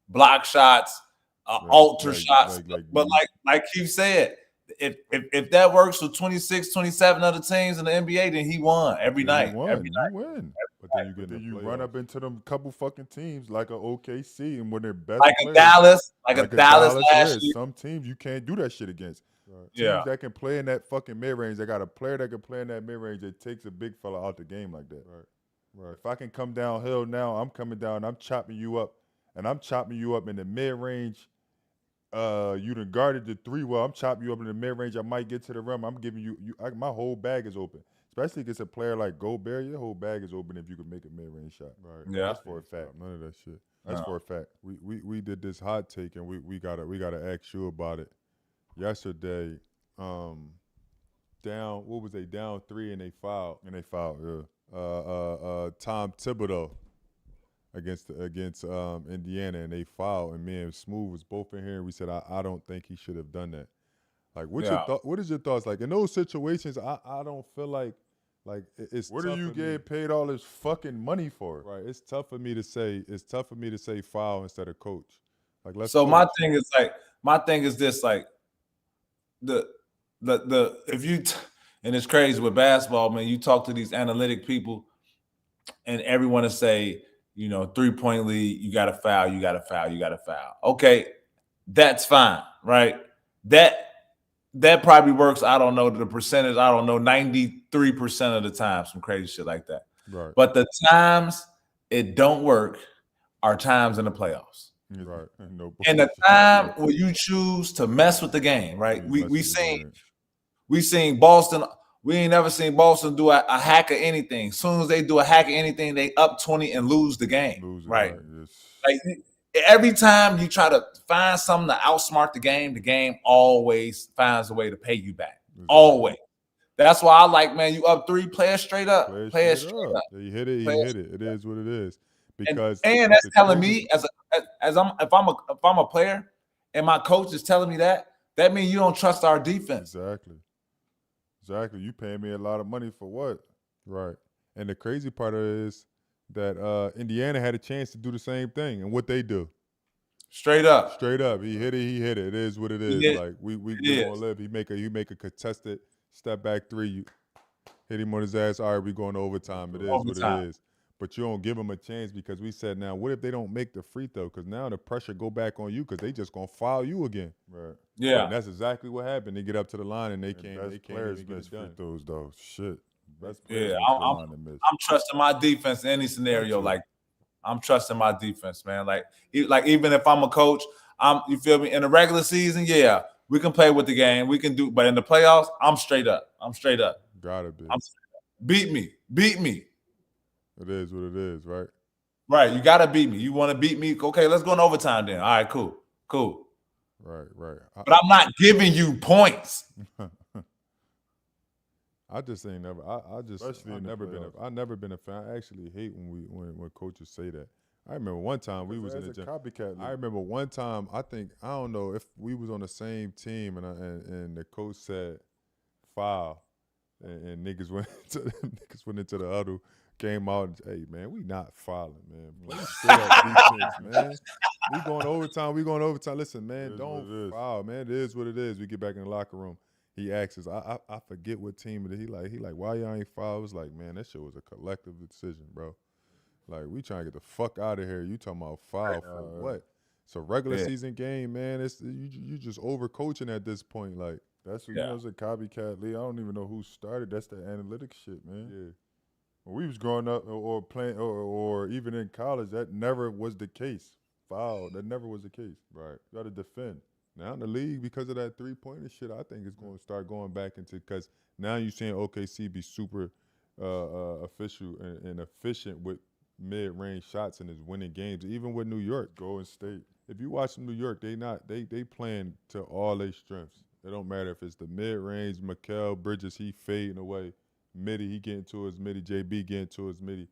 block shots, alter shots. But like Keith said, if that works for 26, 27 other teams in the NBA, then he won every night. Every night. You win. But then you run up into them couple fucking teams like a OKC and when they're best like players, a Dallas last year. Some teams you can't do that shit against. Right. Teams that can play in that fucking mid range, they got a player that can play in that mid range that takes a big fella out the game like that. Right. If I can come downhill now, I'm coming down, I'm chopping you up, and I'm chopping you up in the mid range. You done guarded the 3 well. I'm chopping you up in the mid range. I might get to the rim. I'm giving you my whole bag is open. Especially against a player like Gobert, your whole bag is open if you can make a mid range shot. Right. Yeah. That's for a fact. None of that shit. That's for a fact. We did this hot take and we gotta ask you about it. Yesterday, down what was they down 3 and they fouled. Tom Thibodeau against Indiana and they fouled and me and Smooth was both in here and we said I don't think he should have done that. Like what is your thoughts? Like in those situations, I don't feel like it's what are you getting paid all this fucking money for? Right. It's tough for me to say foul instead of coach. Like let's So coach. my thing is this, like the if you and it's crazy with basketball, man, you talk to these analytic people and everyone will say, 3-point lead, you got to foul. Okay, that's fine, right? That probably works. I don't know the percentage. I don't know 93% of the time, some crazy shit like that. Right. But the times it don't work are times in the playoffs. Right. And the time where you choose to mess with the game, right? We seen Boston. We ain't never seen Boston do a hack of anything. As soon as they do a hack of anything, they up 20 and lose the game. Right. Yes. Like every time you try to find something to outsmart the game always finds a way to pay you back. Always. That's why I like, man, you up 3, play it straight up. Play it straight up. Yeah, you hit it. Play You it hit it. It is what it is. Because and that's telling me if I'm a player and my coach is telling me that means you don't trust our defense. Exactly. You paying me a lot of money for what? Right. And the crazy part is that Indiana had a chance to do the same thing, and what they do. Straight up. He hit it. It is what it is. Yeah. Like we gonna live. He make a contested step back 3. You hit him on his ass. All right, we going to overtime. It is what it is. But you don't give him a chance because we said, now what if they don't make the free throw? Because now the pressure go back on you because they just gonna foul you again. Right. Yeah. And that's exactly what happened. They get up to the line and they can't. They can't players even get miss it free done. throws though. Shit. I'm trusting my defense in any scenario. Like I'm trusting my defense, man. Like even if I'm a coach, you feel me? In the regular season, yeah, we can play with the game. We can do, but in the playoffs, I'm straight up. Gotta be. Beat me. It is what it is, right? Right. You gotta beat me. You want to beat me? Okay, let's go in overtime then. All right, cool. Right. But I'm not giving you points. I just ain't never. I've never been a fan. I actually hate when coaches say that. I remember one time we was in the gym. Copycat league. I remember one time. I don't know if we was on the same team and the coach said foul, and niggas went into the huddle, came out and, hey man, we not fouling, man. Play straight up defense, man. We going overtime. Listen, man, don't foul, man. It is what it is. We get back in the locker room. He asks us, I forget what team it is. He like, why y'all ain't foul? I was like, man, that shit was a collective decision, bro. Like, we trying to get the fuck out of here. You talking about foul for what? It's a regular season game, man. It's you just overcoaching at this point. Like, that's what it's a copycat league. I don't even know who started. That's the analytics shit, man. Yeah. When we was growing up or playing or even in college, that never was the case. Foul, that never was the case. Right. You got to defend. Now in the league, because of that 3-pointer shit, I think it's going to start going back into, because now you're seeing OKC be super official and efficient with mid-range shots and is winning games. Even with New York, Golden State. If you watch New York, they playing to all their strengths. It don't matter if it's the mid-range, Mikal Bridges, he fading away. Midi, he getting to his midi. JB getting to his midi.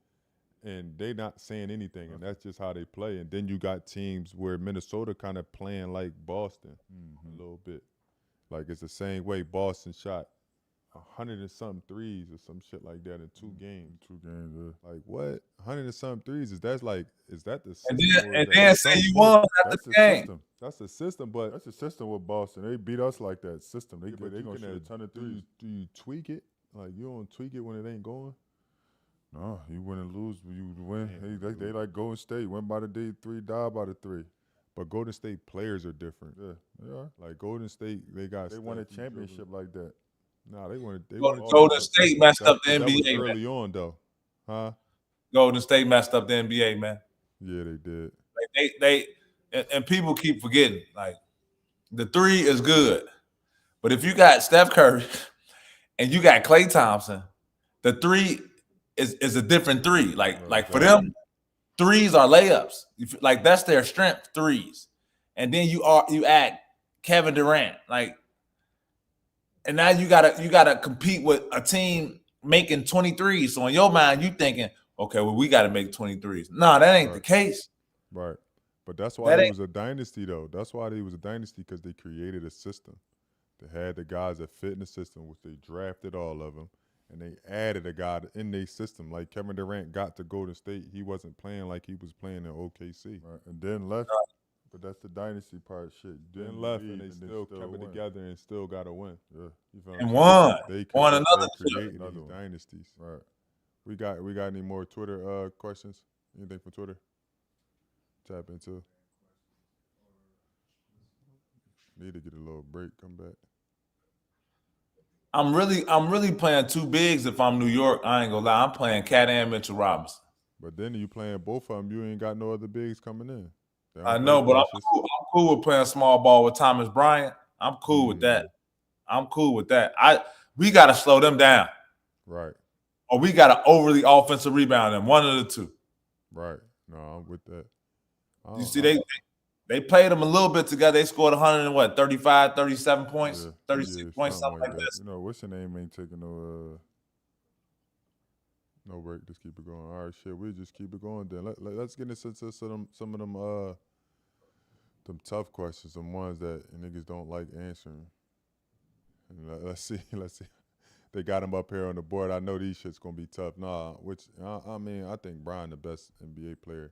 And they not saying anything, and that's just how they play. And then you got teams where Minnesota kind of playing like Boston a little bit. Like it's the same way Boston shot 100 and something threes or some shit like that in 2 games. 2 games, yeah. Like what? 100 and something threes? Is that the system? And then say you won after the game. System. That's the system, but that's the system with Boston. They beat us like that system. They but gonna shoot a ton of threes. Do you tweak it? Like you don't tweak it when it ain't going? No, you win and lose. You win. They like Golden State. Win by the D3, die by the 3. But Golden State players are different. Yeah, they are. Like Golden State, they won a championship like that. Nah, they won. Golden State messed up the NBA. That was early on though, huh? Golden State messed up the NBA, man. Yeah, they did. Like and people keep forgetting. Like the 3 is good, but if you got Steph Curry and you got Klay Thompson, the 3 is a different 3. Like for them, 3s are layups. Like that's their strength, 3s. And then you add Kevin Durant, like, and now you gotta compete with a team making 23s. So in your mind, you thinking, okay, well, we gotta make 23s. No, that ain't the case. Right. But that's why it was a dynasty though. That's why it was a dynasty, because they created a system. They had the guys that fit in the system, which they drafted all of them. And they added a guy in their system. Like Kevin Durant got to Golden State. He wasn't playing like he was playing in OKC. Right. And then left. But that's the dynasty part shit. Then left and they still kept it together and still got to win. Yeah. You feel and won. They won another created these dynasties. Right. We got any more Twitter questions? Anything from Twitter? Tap into. Need to get a little break. Come back. I'm really playing 2 bigs if I'm New York. I ain't gonna lie. I'm playing Cat and Mitchell Robinson. But then you playing both of them. You ain't got no other bigs coming in. I know, but I'm cool with playing small ball with Thomas Bryant. I'm cool with that. We got to slow them down. Right. Or we got to overly offensive rebound them. One of the 2. Right. No, I'm with that. You see, they played them a little bit together. They scored 100 and what, 35, 37 points, 36 points, something like that. You know, what's your name ain't taking no break. Just keep it going. All right, shit. We just keep it going then. Let's get into some of them tough questions, some ones that niggas don't like answering. And let's see. They got him up here on the board. I know these shit's gonna be tough. Nah, which I mean, I think Brian the best NBA player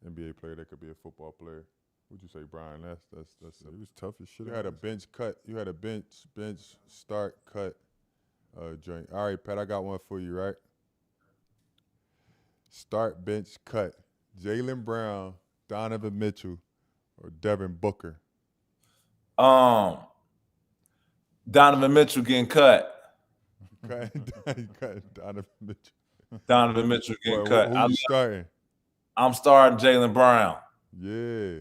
that could be a football player. Would you say, Brian? That's He was tough as shit. You had a bench cut. You had a bench start cut joint. All right, Pat, I got one for you, right? Start bench cut. Jaylen Brown, Donovan Mitchell, or Devin Booker. Donovan Mitchell getting cut. Cut Donovan Mitchell. Donovan Mitchell getting cut. Who you starting? I'm starting Jaylen Brown. Yeah.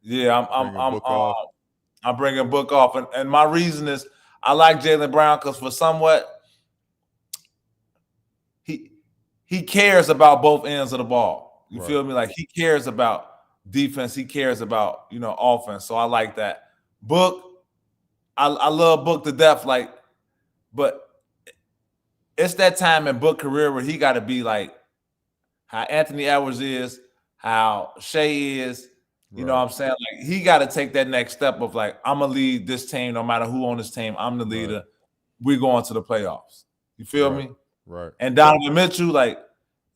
Yeah, I'm bringing Book off, and my reason is I like Jaylen Brown because for somewhat he cares about both ends of the ball. You feel me? Like he cares about defense, he cares about offense. So I like that. Book, I love Book to death. Like, but it's that time in Book career where he got to be like how Anthony Edwards is, how Shay is. You know what I'm saying? Like he got to take that next step of like, I'm gonna lead this team no matter who on this team. I'm the leader. We're going to the playoffs. You feel me? Right. And Donovan Mitchell, like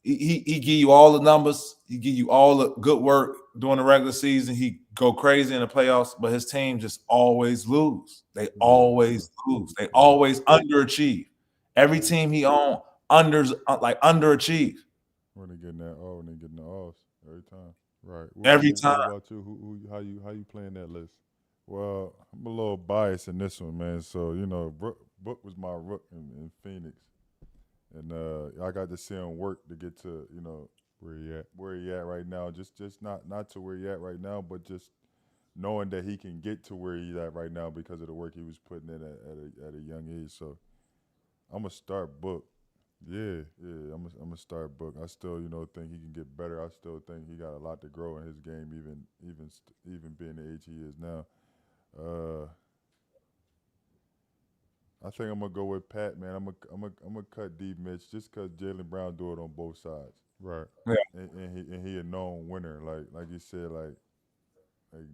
he give you all the numbers. He give you all the good work during the regular season. He go crazy in the playoffs, but his team just always lose. They always lose. They always underachieve. Every team he owned underachieve. When they getting that, when they getting the offs every time. Right. Every time. What about you? How you playing that list? Well, I'm a little biased in this one, man. So Book was my rook in Phoenix, and I got to see him work to get to where he at right now. Just not to where he at right now, but just knowing that he can get to where he's at right now because of the work he was putting in at a young age. So I'm gonna start Book. Yeah. I'm gonna start Book. I still think he can get better. I still think he got a lot to grow in his game, even being the age he is now. I think I'm gonna go with Pat, man. I'm gonna cut D Mitch just because Jaylen Brown do it on both sides. Right. Yeah. And he a known winner. Like you said, like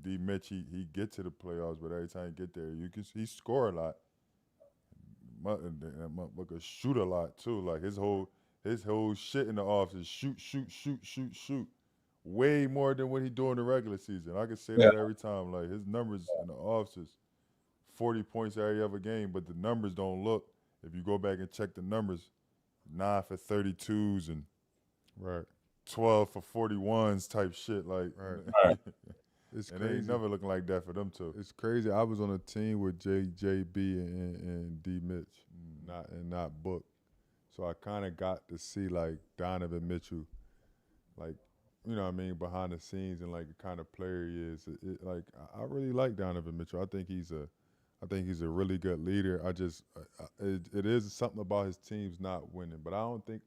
D Mitch, he get to the playoffs, but every time he get there, he score a lot. That motherfucker shoot a lot too. Like his whole shit in the offs is shoot. Way more than what he do in the regular season. I can say that every time. Like his numbers in the offs is 40 points every other game, but the numbers don't look. If you go back and check the numbers, 9 for 32s and 12 for 41s type shit. Like It's and crazy. they ain't never looking like that for them two. It's crazy. I was on a team with JB and D Mitch, not Book. So I kind of got to see like Donovan Mitchell, like what I mean, behind the scenes and like the kind of player he is. Like I really like Donovan Mitchell. I think he's a really good leader. It is something about his teams not winning, but I don't think.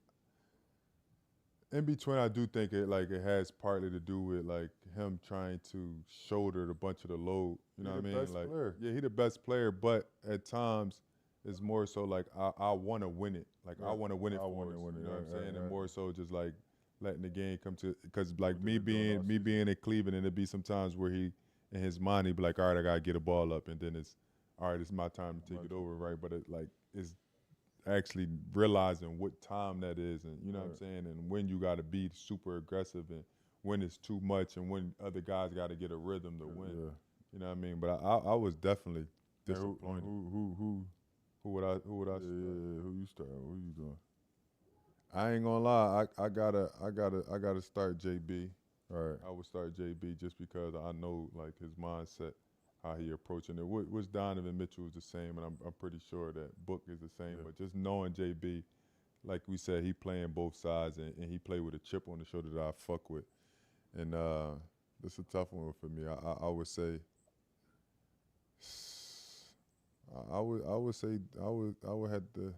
In between, I do think it has partly to do with like him trying to shoulder a bunch of the load. You know what I mean? Best player. Yeah, he the best player, but at times it's more so like I want to win it. Like I want to win it for us. You know what I'm saying? And more so just like letting the game come to, because like me being in Cleveland, and it'd be sometimes where he in his mind he'd be like, all right, I gotta get a ball up, and then it's all right, it's my time to take it over, right? But it's actually realizing what time that is, and you know what I'm saying, and when you got to be super aggressive, and when it's too much, and when other guys got to get a rhythm to win. Yeah. You know what I mean? But I was definitely disappointed. Who would I? Yeah, who you start? Who you doing? I ain't gonna lie. I gotta start JB. All right. I would start JB just because I know like his mindset, how he approaching it. Which Donovan Mitchell is the same, and I'm pretty sure that Book is the same. Yeah. But just knowing JB, like we said, he playing both sides, and he played with a chip on the shoulder that I fuck with. And this is a tough one for me. I would say. I would have to.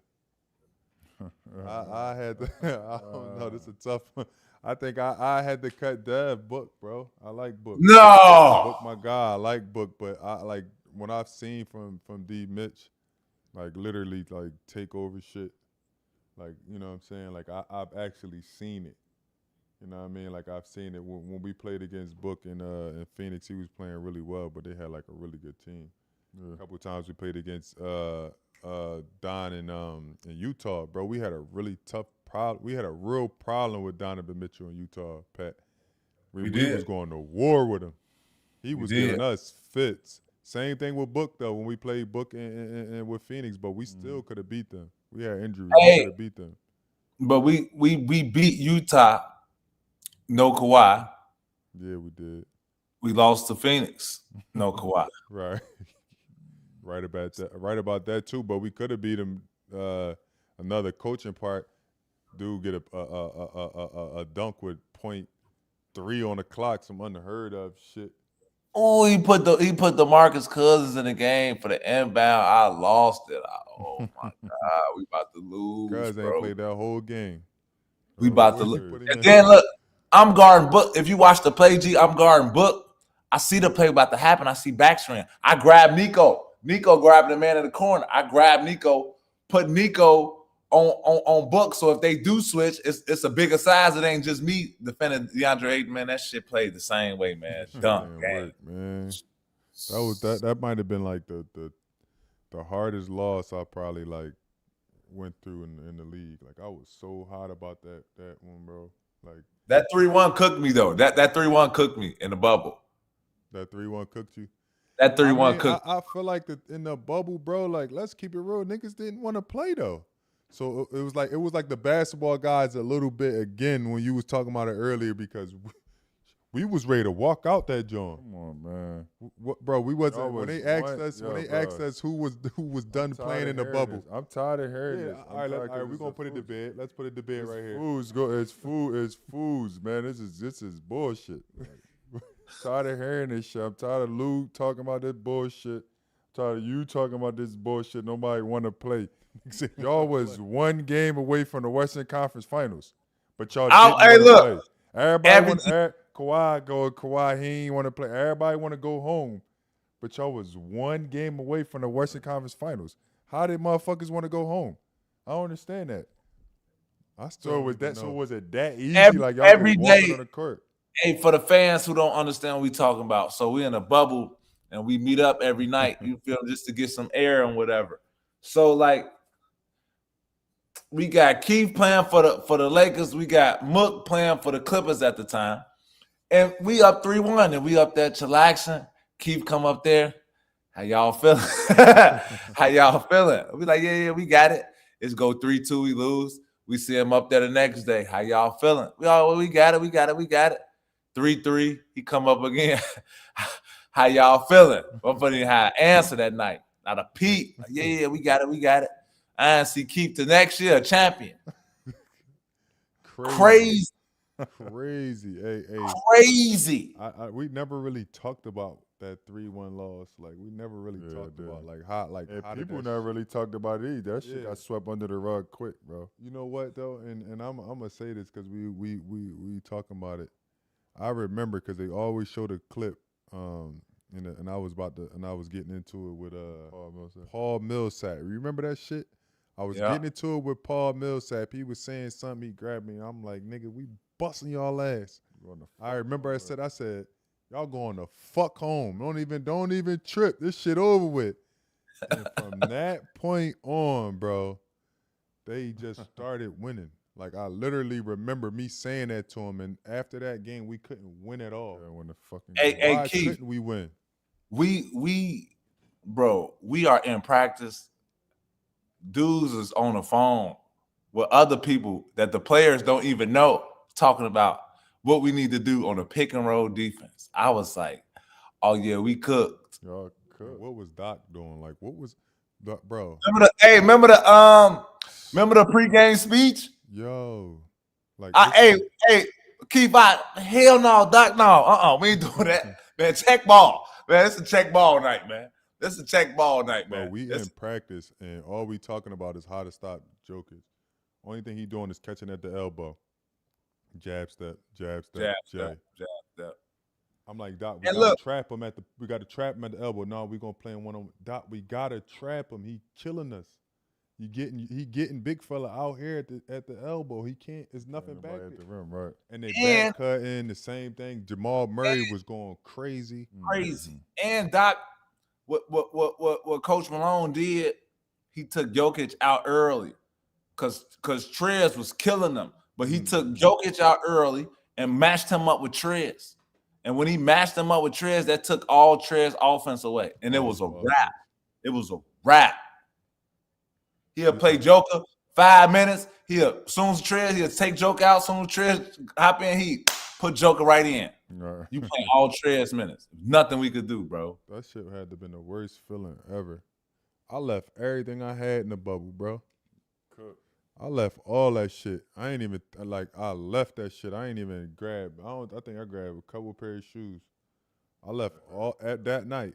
I had to. I don't know. This is a tough one. I think I had to cut Dev Book, bro. I like Book. No. Book, my guy. I like Book, but I like when I've seen from D Mitch, like literally like take over shit. Like, you know what I'm saying? Like I've actually seen it. You know what I mean? Like I've seen it when we played against Book in Phoenix. He was playing really well, but they had like a really good team. Yeah. A couple of times we played against Don in Utah, bro. We had a really tough problem. We had a real problem with Donovan Mitchell in Utah, Pat. We was going to war with him. He was giving us fits. Same thing with Book though. When we played Book and with Phoenix, but we still could have beat them. We had injuries. We could have beat them. But we beat Utah. No Kawhi. Yeah, we did. We lost to Phoenix. No Kawhi. Right. Right about that too. But we could have beat him. Another coaching part, dude, get a dunk with .3 on the clock, some unheard of shit. Oh, he put the Marcus Cousins in the game for the inbound. I lost it. Oh my God, we about to lose. Cuz ain't played that whole game. We about to lose. And then look, I'm guarding Book. If you watch the play, G, I'm guarding Book. I see the play about to happen. I see backstring. I grab Nico. Nico grabbed the man in the corner. I grab Nico, put Nico on Book. So if they do switch, it's a bigger size. It ain't just me defending DeAndre Ayton, man. That shit played the same way, man. Dunk, man. That might have been like the hardest loss I probably like went through in the league. Like I was so hot about that one, bro. Like that 3-1 cooked me though. That 3-1 cooked me in the bubble. That 3-1 cooked you. That 3-1 cooked. I feel like in the bubble, bro. Like let's keep it real. Niggas didn't want to play though. So it was like the basketball guys a little bit again when you was talking about it earlier because we was ready to walk out that joint. Come on, man. Bro, we wasn't when they asked us who was done playing in the bubble. I'm tired of hearing this. All right, we're gonna put it to bed. Let's put it to bed right here. It's foods, man. This is bullshit. I'm tired of hearing this shit. I'm tired of Lou talking about this bullshit. I'm tired of you talking about this bullshit. Nobody want to play. Y'all was one game away from the Western Conference Finals, but y'all didn't want to play. Everybody want Kawhi, he ain't want to play. Everybody want to go home, but y'all was one game away from the Western Conference Finals. How did motherfuckers want to go home? I don't understand that. So was it that easy? Like y'all every was day walking on the court? Hey, for the fans who don't understand what we talking about, so we in a bubble and we meet up every night. You feel just to get some air and whatever. So like, we got Keith playing for the Lakers. We got Mook playing for the Clippers at the time. And we up 3-1 and we up there chillaxing. Keith come up there. How y'all feeling? How y'all feeling? We like, yeah, we got it. It's go 3-2, we lose. We see him up there the next day. How y'all feeling? We got it. 3-3. He come up again. How y'all feeling? Motherfucker didn't have an answer that night. Not a peep. Like, yeah, we got it. I see Keith the next year a champion. Crazy. Hey. Crazy. We never really talked about that 3-1 loss. Like we never really talked about how people never really talked about it either. That shit got swept under the rug quick, bro. You know what though? And I'm gonna say this because we talking about it. I remember because they always show the clip. And I was getting into it with Paul Millsap. Remember that shit? I was getting into it with Paul Millsap. He was saying something. He grabbed me. And I'm like, nigga, we busting y'all ass. I remember I said, y'all going to fuck home. Don't even trip. This shit over with. And from that point on, bro, they just started winning. Like I literally remember me saying that to him. And after that game, we couldn't win at all. Why Keith, couldn't we win? We are in practice. Dudes is on the phone with other people that the players don't even know, talking about what we need to do on a pick and roll defense. I was like, oh yeah, we cooked. Y'all cooked. What was Doc doing? Like, what was bro? Remember the pregame speech? Yo, like Keith, hell no, Doc, no, we ain't doing that, man. Check ball, man. It's a check ball night, man. This is a check ball night, man. Bro, we in practice, and all we talking about is how to stop Jokic. Only thing he doing is catching at the elbow. Jab step, Jab, Jay. step, jab, step. I'm like, Doc, we And gotta look, trap him at the elbow. No, we gonna play him one on Doc. We gotta trap him. He killing us. He getting big fella out here at the elbow. He can't. It's nothing back at the there. rim, right? And they And- back cutting the same thing. Jamal Murray was going crazy. crazy. And Doc, what Coach Malone did, he took Jokic out early because Trez was killing them. But he took Jokic out early and matched him up with Trez. And when he matched him up with Trez, that took all Trez offense away. And it was a wrap. It was a wrap. He'll play Joker 5 minutes. As soon as Trez, he'll take Joker out. As soon as Trez hop in, he put Joker right in. Right. You play all Trez minutes. Nothing we could do, bro. That shit had to have been the worst feeling ever. I left everything I had in the bubble, bro. I left all that shit. I ain't even I left that shit. I ain't even grab. I think I grabbed a couple pair of shoes. I left all at that night.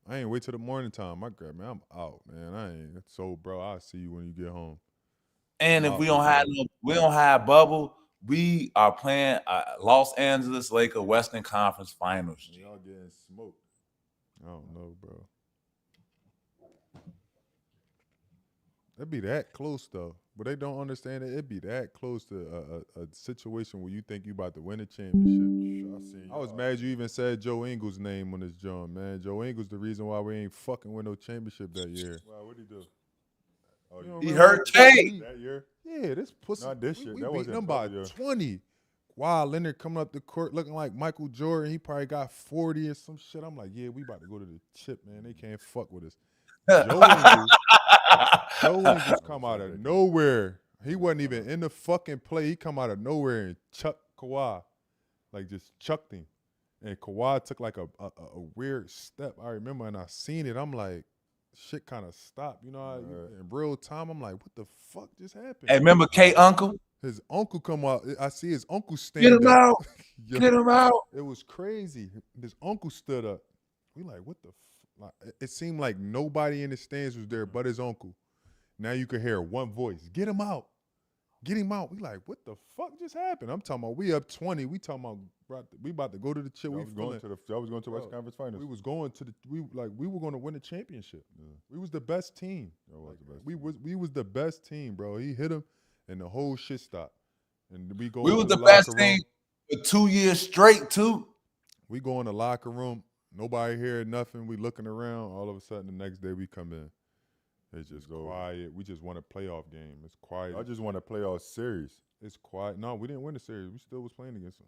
I ain't wait till the morning time. I grabbed, man, I'm out, man. I ain't so, bro. I'll see you when you get home. And if we don't have bubble, we are playing Los Angeles Lakers Western Conference Finals. Y'all getting smoked. I don't know, bro. It'd be that close though, but they don't understand it. It'd be that close to a situation where you think you about to win a championship. I was mad you even said Joe Ingles' name on this joint, man. Joe Ingles the reason why we ain't fucking win no championship that year. Wow, what'd he do? Oh, He hurt Tay. That year? Yeah, this pussy. Not this shit. We That beat wasn't them by probably, 20. Wow, Leonard coming up the court looking like Michael Jordan. He probably got 40 or some shit. I'm like, yeah, we about to go to the chip, man. They can't fuck with us. Joe Ingles come out of nowhere. He wasn't even in the fucking play. He come out of nowhere and chucked Kawhi. Like just chucked him. And Kawhi took like a weird step. I remember and I seen it. I'm like, shit kind of stopped. You know, in real time, I'm like, what the fuck just happened? Hey, remember K Uncle? His uncle come out. I see his uncle stand Get him up. out. Yo, Get him out. it was crazy. His uncle stood up. We like, what the like, it seemed like nobody in the stands was there but his uncle. Now you could hear one voice, get him out. Get him out. We like, what the fuck just happened? I'm talking about we up 20. We talking about we about to go to the chip. I was going to the West Conference Finals. We was going to we were going to win the championship. Yeah. We was the best team. We was the best team, bro. He hit him and the whole shit stopped. And we was the best team for 2 years straight too. We go in the locker room. Nobody hear nothing. We looking around. All of a sudden, the next day we come in. It's just quiet. We just won a playoff game. It's quiet. I just want a playoff series. It's quiet. No, we didn't win the series. We still was playing against them.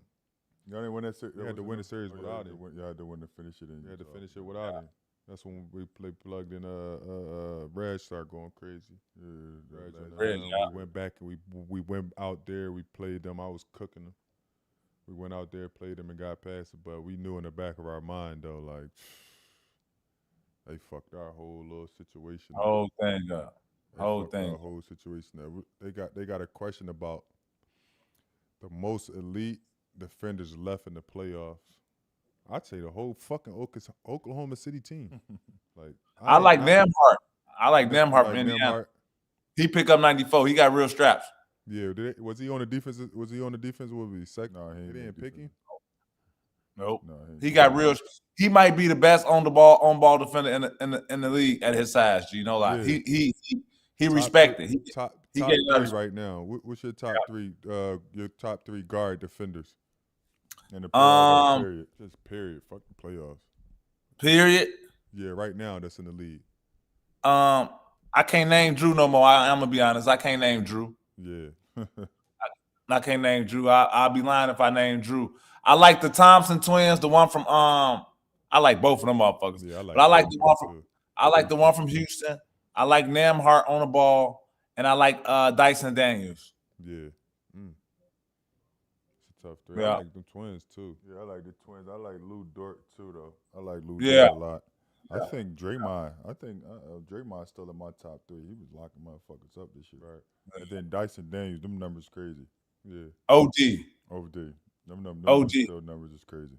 Y'all didn't win that series. We had to win the series without him. You had to win to finish it. We had to finish it without him. That's when we plugged in. Reg started going crazy. Reg, we went back and we went out there. We played them. I was cooking them. We went out there, played them, and got past it. But we knew in the back of our mind though, like they fucked our whole little situation. Whole thing up. Whole thing. Our whole situation. They got a question about the most elite defenders left in the playoffs. I'd say the whole fucking Oklahoma City team. Like I like Nemhart. I like Nemhart from Indiana. He picked up 94. He got real straps. Yeah, was he on the defense? Was he on the defense? What was he second? No, he didn't pick him. Nope. No, he got real. He might be the best on ball defender in the league at his size. You know, like he respected. Top three right now. What's your top three? Your top three guard defenders. In the playoffs, period. Just period. Fuck the playoffs. Period. Yeah, right now that's in the league. I can't name Drew no more. I'm gonna be honest. I can't name Drew. Yeah. I can't name Drew. I'll be lying if I name Drew. I like the Thompson twins. The one from I like both of them motherfuckers. Yeah, I like the one from. I like the one from Houston. I like Nemhart on the ball, and I like Dyson Daniels. Yeah. It's a tough three. Yeah. I like the twins too. Yeah, I like the twins. I like Lou Dort too, though. I like Lou Dort a lot. I think Draymond. Draymond's still in my top three. He was locking motherfuckers up this year. Right. And then Dyson Daniels, them numbers crazy. Yeah. OD. Them OG. still numbers is crazy.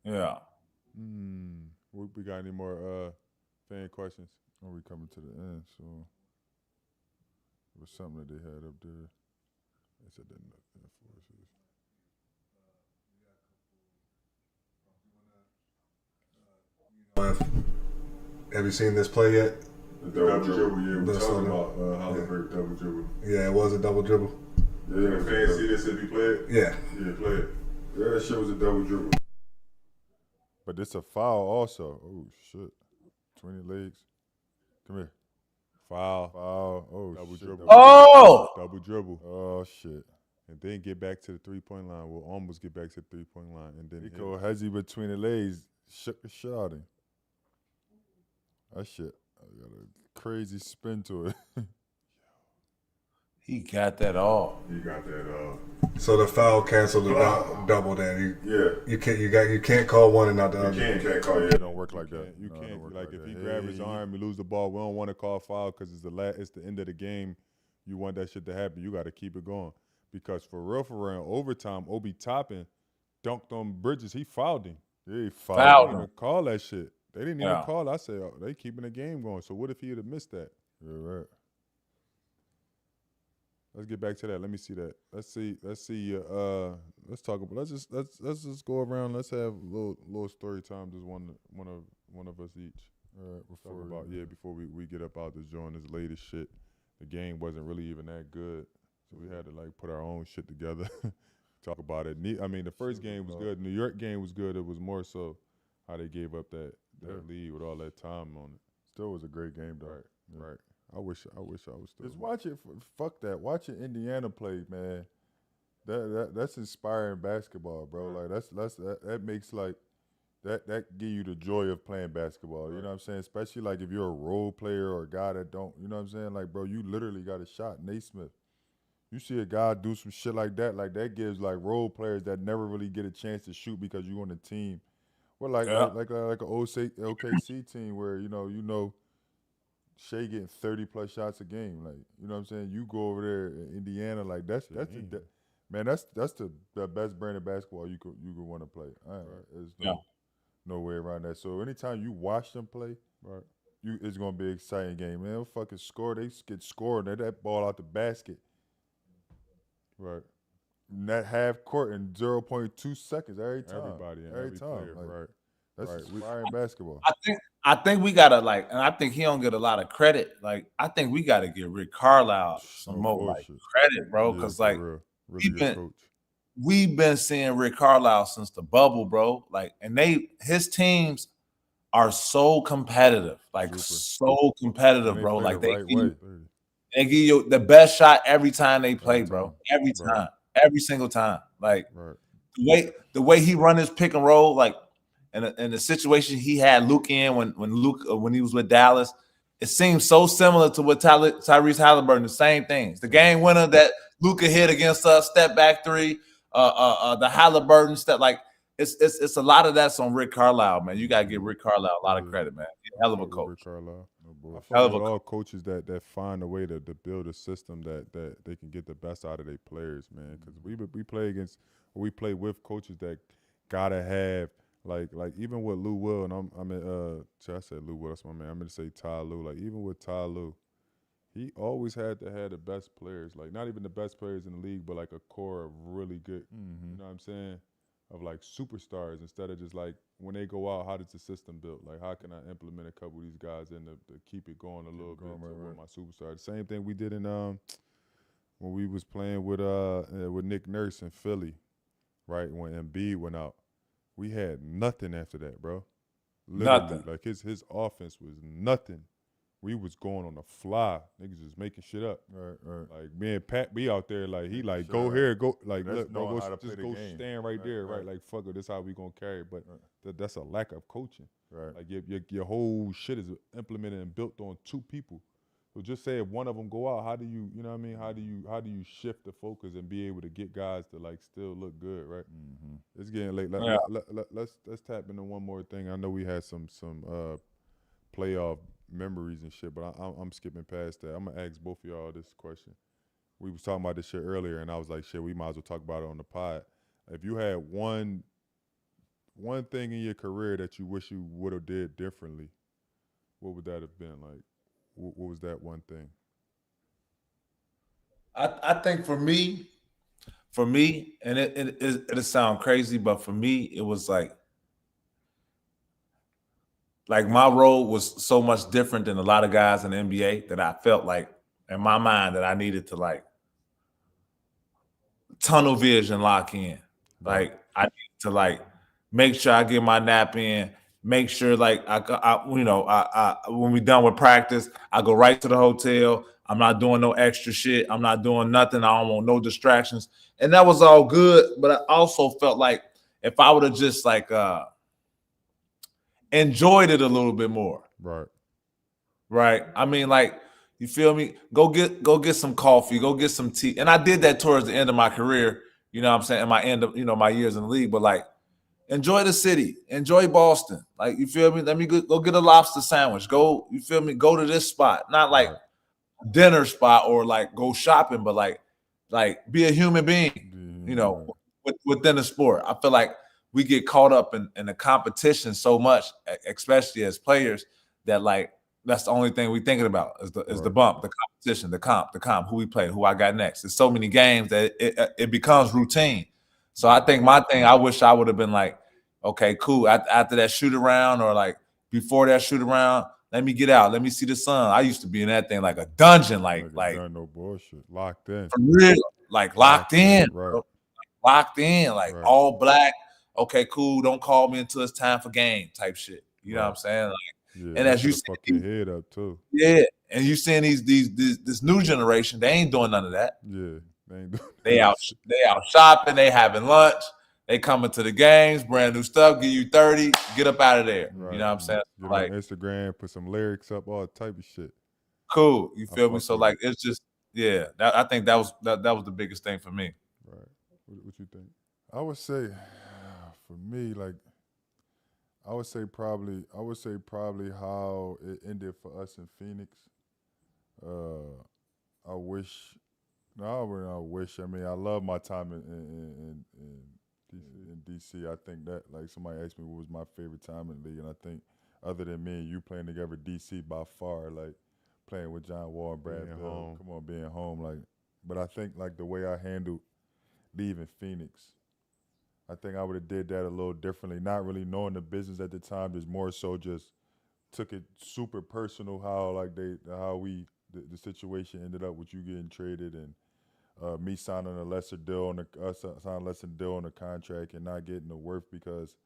Yeah. We got any more fan questions? Are we coming to the end? So It was something that they had up there. They said that forces. Have you seen this play yet? The double dribble, yeah. We're Minnesota. talking about Halliburton double dribble. Yeah, it was a double dribble. Yeah, the fans see this if you play it? Yeah. Yeah, play it. Yeah, that shit was a double dribble. But it's a foul also. Oh shit. 20 legs. Come here. Foul. Foul. Oh Double shit. dribble. Oh, Double dribble. Oh shit. And then get back to the 3-point line. We'll almost get back to the 3-point line. And then Nico Hezzy between the legs shook the shit out of him. That shit got a crazy spin to it. he got that all. He got that. So the foul canceled the double. Then Yeah. you can't call one and not the other. You can't call it. It don't work like that. You No, it can't. don't work Like if that. he grab his arm, you lose the ball. We don't want to call foul because it's the end of the game. You want that shit to happen. You got to keep it going because for real, in overtime, Obi Toppin dunked on Bridges. He fouled him. Yeah, he Fouled They fouled didn't him. even call that shit. They didn't even Yeah. call. I said, oh, they keeping the game going. So what if he had missed that? Yeah, right. Let's get back to that. Let me see that. Let's see. Let's talk about. Let's just go around. Let's have a little story time. Just one of us each. Before we get up out this joint, this latest shit. The game wasn't really even that good, so we had to like put our own shit together. Talk about it. I mean, the first game was good. New York game was good. It was more so how they gave up that lead with all that time on it. Still was a great game though. Right. I wish I was still. Just watch it. Fuck that. Watching Indiana play, man. That's inspiring basketball, bro. Like that makes like that give you the joy of playing basketball. You know what I'm saying? Especially like if you're a role player or a guy that don't. You know what I'm saying? Like, bro, you literally got a shot. Naismith. You see a guy do some shit like that gives like role players that never really get a chance to shoot because you on the team. Well, like an OKC team where you know. Shay getting 30+ shots a game, like you know what I'm saying. You go over there in Indiana, like that's the best brand of basketball you could want to play. There's no way around that. So anytime you watch them play, it's gonna be an exciting game, man. They'll fucking score. They get scored. That ball out the basket, Right. in that half court in 0.2 seconds every time. Everybody and every player, like, right. That's inspiring basketball. I think we gotta like, and I think he don't get a lot of credit. Like, I think we gotta give Rick Carlisle some more like credit, bro. Because like, really good coach. We've been seeing Rick Carlisle since the bubble, bro. Like, and his teams are so competitive, like so competitive, bro. Like they give you the best shot every time they play, bro. Every time, every single time. Like the way he run his pick and roll, like. And the situation he had Luke in when he was with Dallas, it seems so similar to what Tyrese Halliburton, the same things. The game winner that Luka hit against us, step back three, the Halliburton step, like it's a lot of that's on Rick Carlisle, man. You gotta give Rick Carlisle a lot of credit, man. He's a hell of a coach. Rick Carlisle. Hell of a all coaches that find a way to build a system that they can get the best out of their players, man. Because we play with coaches that gotta have. Like even with Lou Will, and I said Lou Will, that's my man. I'm gonna say Ty Lue. Like even with Ty Lue, he always had to have the best players. Like not even the best players in the league, but like a core of really good. You know what I'm saying? Of like superstars instead of just like when they go out, how does the system built? Like how can I implement a couple of these guys in to keep it going a little bit with my superstars? The same thing we did in when we was playing with Nick Nurse in Philly, right? When Embiid went out. We had nothing after that, bro. Literally, nothing. Like his offense was nothing. We was going on the fly. Niggas just making shit up. Right. Like me and Pat be out there like he like go here, go like look, bro, just go stand right there, right? Like fuck it, this how we gonna carry it. But that's a lack of coaching. Right. Like your whole shit is implemented and built on two people. So just say if one of them go out, how do you know what I mean? How do you shift the focus and be able to get guys to like still look good, right? It's getting late. Let's tap into one more thing. I know we had some playoff memories and shit, but I'm skipping past that. I'm gonna ask both of y'all this question. We was talking about this shit earlier, and I was like, shit, we might as well talk about it on the pod. If you had one thing in your career that you wish you would have did differently, what would that have been? Like, what was that one thing? I think for me, and it'll sound crazy, but for me, it was like my role was so much different than a lot of guys in the NBA that I felt like in my mind that I needed to like tunnel vision lock in. Like I need to like make sure I get my nap in. Make sure like I when we done with practice, I go right to the hotel. I'm not doing no extra shit. I'm not doing nothing. I don't want no distractions. And that was all good. But I also felt like if I would have just like enjoyed it a little bit more. Right. I mean, like, you feel me? Go get some coffee, go get some tea. And I did that towards the end of my career, you know what I'm saying, in my end of, my years in the league. But like, enjoy the city, enjoy Boston. Like, you feel me? Let me go get a lobster sandwich. Go, you feel me? Go to this spot. Not like dinner spot or like go shopping, but like be a human being, within the sport. I feel like we get caught up in the competition so much, especially as players, that like that's the only thing we're thinking about is the bump, the competition, the comp, who we play, who I got next. There's so many games that it becomes routine. So I think my thing, I wish I would have been like, okay, cool. After that shoot around or like before that shoot around, let me get out. Let me see the sun. I used to be in that thing like a dungeon, like no bullshit, locked in, for real, like locked in, right? Bro. Locked in, like all black. Okay, cool. Don't call me until it's time for game, type shit. You know what I'm saying? Like, and as you fuck your head up too. Yeah, and you seeing this new generation, they ain't doing none of that. Yeah, they ain't doing. They out shopping. They having lunch. They coming to the games, brand new stuff. Give you 30, get up out of there. Right. You know what I'm saying? Get like on Instagram, put some lyrics up, all type of shit. Cool, you feel me? So like, it's just I think that was the biggest thing for me. Right. What you think? I would say, for me, like, I would say probably how it ended for us in Phoenix. I wish. No, I wish. I mean, I love my time in DC. I think that, like, somebody asked me what was my favorite time in the league, and I think other than me and you playing together, DC by far, like playing with John Wall and Brad Bill, being home, like. But I think like the way I handled leaving Phoenix, I think I would have did that a little differently. Not really knowing the business at the time, just more so just took it super personal how the situation ended up with you getting traded and me signing a lesser deal on the contract and not getting the worth because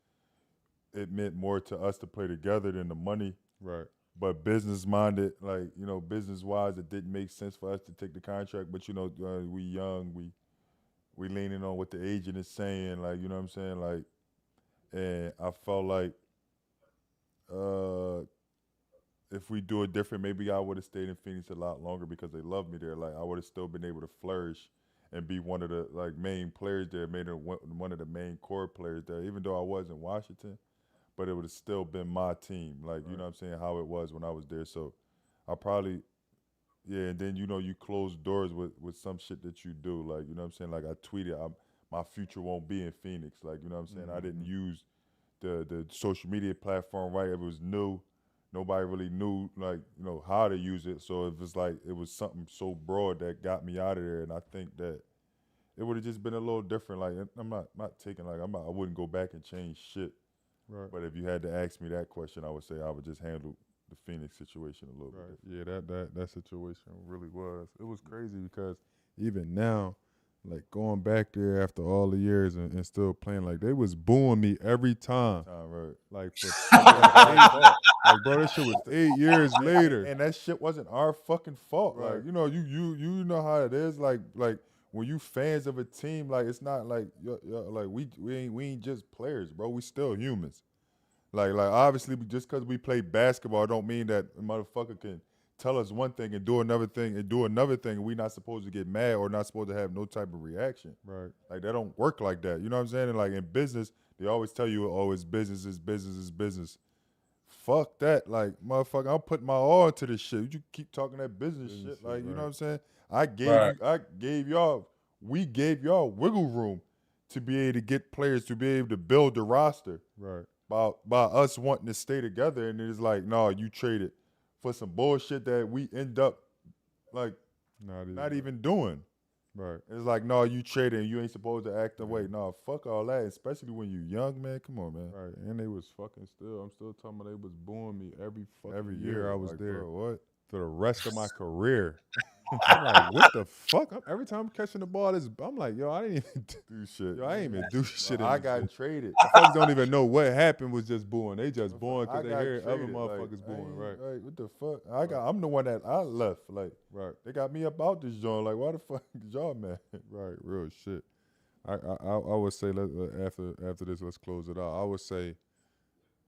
it meant more to us to play together than the money. Right. But business minded, like, business wise, it didn't make sense for us to take the contract. But we young, we leaning on what the agent is saying, like, you know what I'm saying, like, and I felt like if we do it different, maybe I would have stayed in Phoenix a lot longer because they love me there. Like, I would have still been able to flourish and be one of the like main players there, made it one of the main core players there. Even though I was in Washington, but it would have still been my team. Like, you know what I'm saying, how it was when I was there. So I probably, and then you close doors with some shit that you do. Like, you know what I'm saying? Like, I tweeted, my future won't be in Phoenix. Like, you know what I'm saying? I didn't use the social media platform right. It was new. Nobody really knew, like, how to use it. So it was something so broad that got me out of there. And I think that it would have just been a little different. Like, I'm not taking, like, I wouldn't go back and change shit. Right. But if you had to ask me that question, I would say I would just handle the Phoenix situation a little bit. Yeah, that situation really was. It was crazy because even now, like, going back there after all the years and still playing, like, they was booing me every time. Right. Like, like, bro, that shit was 8 years later. And that shit wasn't our fucking fault. Right. Like, you know how it is. Like when you fans of a team, like, it's not like like we ain't just players, bro. We still humans. Like obviously, just because we play basketball don't mean that a motherfucker can tell us one thing and do another thing and we not supposed to get mad or not supposed to have no type of reaction. Right. Like, that don't work like that. You know what I'm saying? And like in business, they always tell you, oh, it's business, it's business, it's business. Fuck that. Like, motherfucker, I'm putting my all into this shit. You keep talking that business shit. Like, you know what I'm saying? We gave y'all wiggle room to be able to get players, to be able to build the roster. Right. By us wanting to stay together, and it's like, no, you traded for some bullshit that we end up like not even doing. Right. It's like, no, you trading, you ain't supposed to act the way. No, fuck all that, especially when you young, man. Come on, man. Right. And they was fucking still. I'm still talking about they was booing me every fucking Every year I was like, there. Bro, what? For the rest of my career. I'm like, what the fuck? Every time I'm catching the ball, I'm like, yo, I didn't even Do shit. Yo, I ain't even do shit. I in this got bitch. traded. Motherfuckers don't even know what happened was just booing. They just booing because I they got hear other traded, motherfuckers like, booing, right? Like, what the fuck? I'm the one that I left. Like, Right. they got me up out this joint. Like, why the fuck is y'all mad? Right, real shit. I would say after this, let's close it out. I would say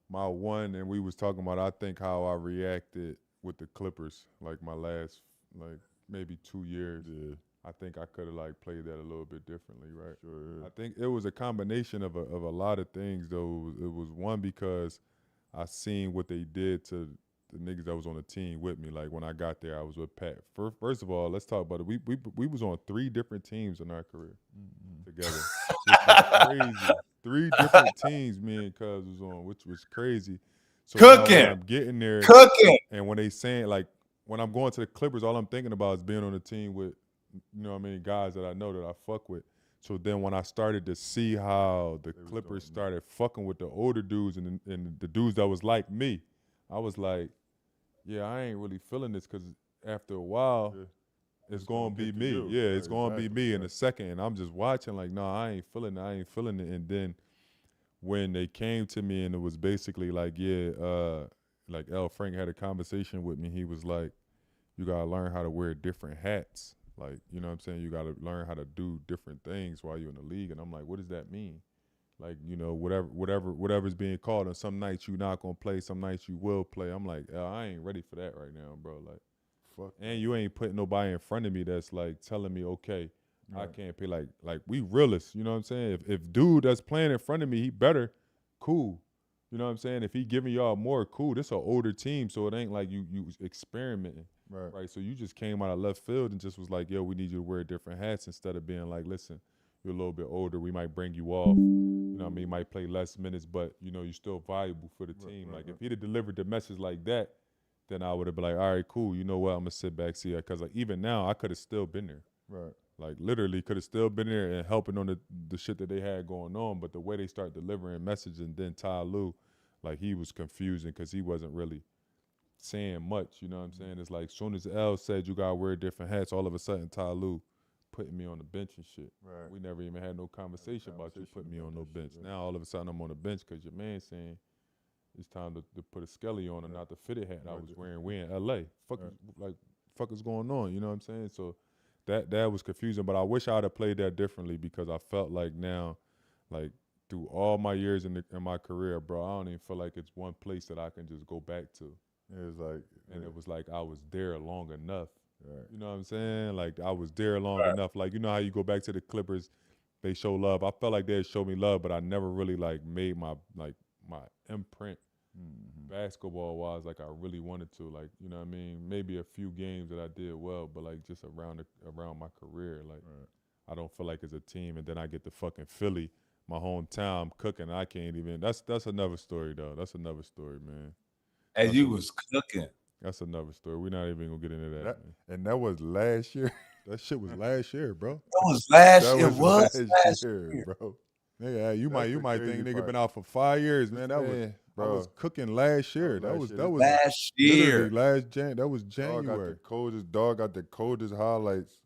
my one, and we was talking about, I think how I reacted with the Clippers, like my last, like maybe 2 years. Yeah. I think I could have like played that a little bit differently, right? Sure, yeah. I think it was a combination of a lot of things though. It was one because I seen what they did to the niggas that was on the team with me. Like when I got there, I was with Pat. First of all, let's talk about it. We was on 3 different teams in our career together, which was crazy. 3 different teams me and Cuz was on, which was crazy. So now when I'm getting there, and when they saying like when I'm going to the Clippers, all I'm thinking about is being on a team with, you know what I mean, guys that I know that I fuck with. So then when I started to see how the Clippers started fucking with the older dudes and the dudes that was like me, I was like, yeah, I ain't really feeling this because after a while, it's going to be me. you. Yeah, Right, it's going to be exactly, me in a second. And I'm just watching like, no, I ain't feeling it. And then when they came to me and it was basically like, like L. Frank had a conversation with me. He was like, you got to learn how to wear different hats. Like, you know what I'm saying? You got to learn how to do different things while you're in the league. And I'm like, what does that mean? Like, you know, whatever's being called. And some nights you're not going to play. Some nights you will play. I'm like, I ain't ready for that right now, bro. Like, Fuck. And you ain't putting nobody in front of me that's like telling me, okay, I can't pay. Like we realists, you know what I'm saying? If dude that's playing in front of me, he better, cool. You know what I'm saying? If he giving y'all more, cool. This an older team, so it ain't like you experimenting. Right. So you just came out of left field and just was like, yo, we need you to wear different hats instead of being like, listen, you're a little bit older. We might bring you off. You know what I mean? Might play less minutes, but, you know, you're still valuable for the team. Like, if he'd have delivered the message like that, then I would have been like, all right, cool. You know what? I'm going to sit back, see it. Because, like, even now, I could have still been there. Right. Like, literally could have still been there and helping on the shit that they had going on. But the way they start delivering messages, and then Ty Lue, like, he was confusing because he wasn't really saying much. You know what I'm saying? It's like, as soon as L said you got to wear different hats, all of a sudden Ty Lue putting me on the bench and shit. Right. We never even had no conversation about you putting me on no bench. Now, all of a sudden, I'm on the bench because your man saying it's time to put a skelly on and not the fitted hat I was wearing. We in L.A. Fuck is going on? You know what I'm saying? So that was confusing. But I wish I'd have played that differently because I felt like now, like through all my years in my career, bro, I don't even feel like it's one place that I can just go back to. It was like, and it was like I was there long enough. Right. You know what I'm saying? Like I was there long enough. Like, you know how you go back to the Clippers, they show love. I felt like they showed me love, but I never really like made my imprint basketball wise like I really wanted to. Like, you know what I mean? Maybe a few games that I did well, but like just around my career, like I don't feel like it's a team. And then I get to fucking Philly, my hometown, I'm cooking. I can't even. That's another story though. That's another story, man. And you was cooking. That's another story. We're not even gonna get into that. Man. And that was last year. That shit was last year, bro. That was last That year. was last year, bro. Yeah, you That's might the think crazy nigga part. been out for 5 years, man. That was, bro. I was cooking last year. That was last year. literally that was Dog January. got the coldest highlights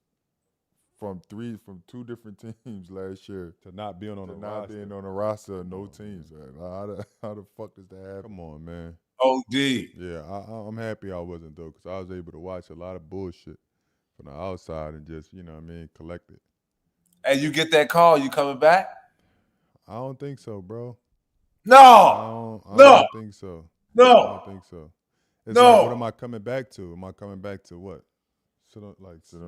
from 2 different teams last year to not being on being on the roster of no teams. How the fuck does that happen? Come on, man. OD. Yeah, I'm happy I wasn't though, because I was able to watch a lot of bullshit from the outside and just, you know what I mean, collect it. And you get that call, you coming back? I don't think so, bro. No. I don't think so. I don't think so. It's like, what am I coming back to? Am I coming back to what? Sit on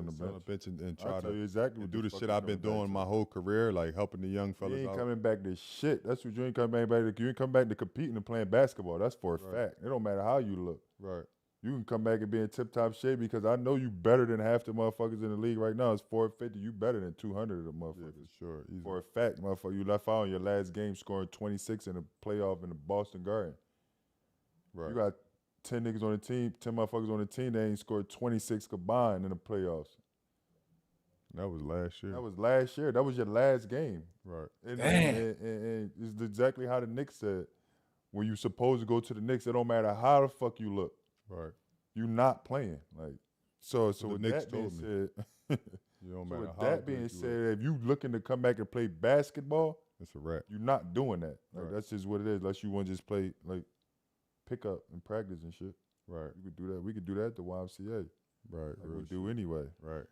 the bench and try to exactly do the shit I've been doing my whole career, like helping the young fellas You ain't out. coming back to shit. That's what you ain't coming back to. You ain't come back to competing and playing basketball. That's for a fact. It don't matter how you look. Right. You can come back and be in tip-top shape because I know you better than half the motherfuckers in the league right now. It's 450. You better than 200 of the motherfuckers. Yeah, for sure. Easy. For a fact, motherfucker. You left out on your last game scoring 26 in a playoff in the Boston Garden. Right. You got 10 niggas on the team, 10 motherfuckers on the team that ain't scored 26 combined in the playoffs. That was last year. That was last year. That was your last game. Right. And it's exactly how the Knicks said. When you supposed to go to the Knicks, it don't matter how the fuck you look. Right. You not playing. Like so the with Knicks that being told me. said, You don't so matter with how that good being you said, look. if you looking to come back and play basketball, It's a wrap. you're not doing that. Like Right. that's just what it is. Unless you want to just play like pick up and practice and shit. Right. You could do that. We could do that at the YMCA. Right. Like real we shit. do anyway. Right.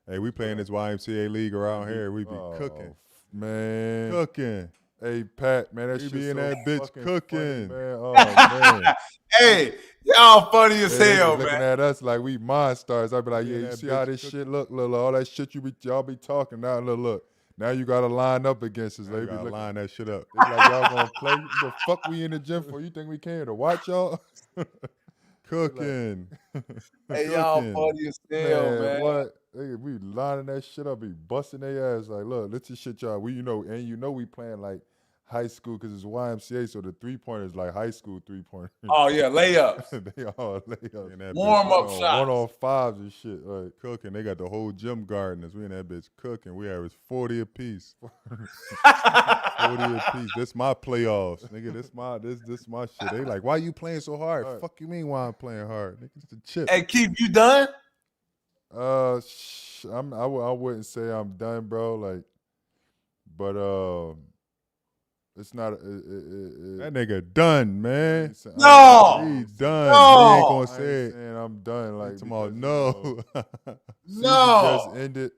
Hey, we playing this YMCA league around here. We be Oh, cooking. Man. Cooking. Hey Pat, man, that We shit be in so that bitch fucking cooking. funny, man. Oh man. Hey, y'all funny as They hell, be looking man. at us like we monsters. I be like, Yeah, yeah, you that see how bitch this cooking. shit look, all that shit y'all be talking now. Look. Now you gotta line up against us. Now They you be gotta looking. line that shit up. They be like, y'all gonna play? The fuck we in the gym for? You think we came to watch y'all? Cooking. Hey, y'all Cooking. funny as hell, man. What? We lining that shit up, be busting their ass. Like, look, this is shit y'all. We we playing like high school because it's YMCA, so the 3-pointers like high school 3-pointers. Oh yeah, layups, They all layups. In that warm bitch up on shots. 1-on-5s and shit. Like, cooking. They got the whole gym guarding us. We in that bitch cooking. We average 40 apiece. 40 apiece. This my playoffs, nigga. This my shit. They like, why you playing so hard? Right. Fuck you mean why I'm playing hard? Nigga, it's the chip. Hey, Keith, you done? I wouldn't say I'm done, bro. Like, but it's not. That nigga done, man. No! He done. No! He ain't gonna I say ain't it. saying I'm done. Like, Tomorrow, because, no. season No! just ended.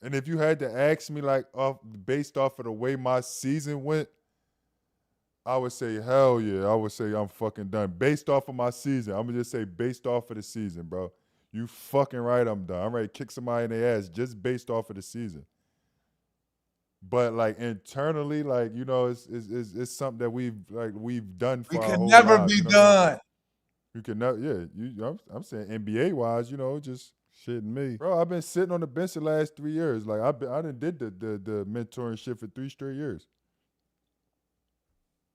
And if you had to ask me, like, based off of the way my season went, I would say, hell yeah. I would say I'm fucking done. Based off of my season. I'm gonna just say based off of the season, bro. You fucking right, I'm done. I'm ready to kick somebody in the ass just based off of the season. But like internally, like, it's something that we've done for We our can whole never lives, be you know what I'm saying? done. You can never, yeah. I'm saying NBA wise, just Shitting me. bro. I've been sitting on the bench the last 3 years. Like I done did the mentoring shit for 3 straight years.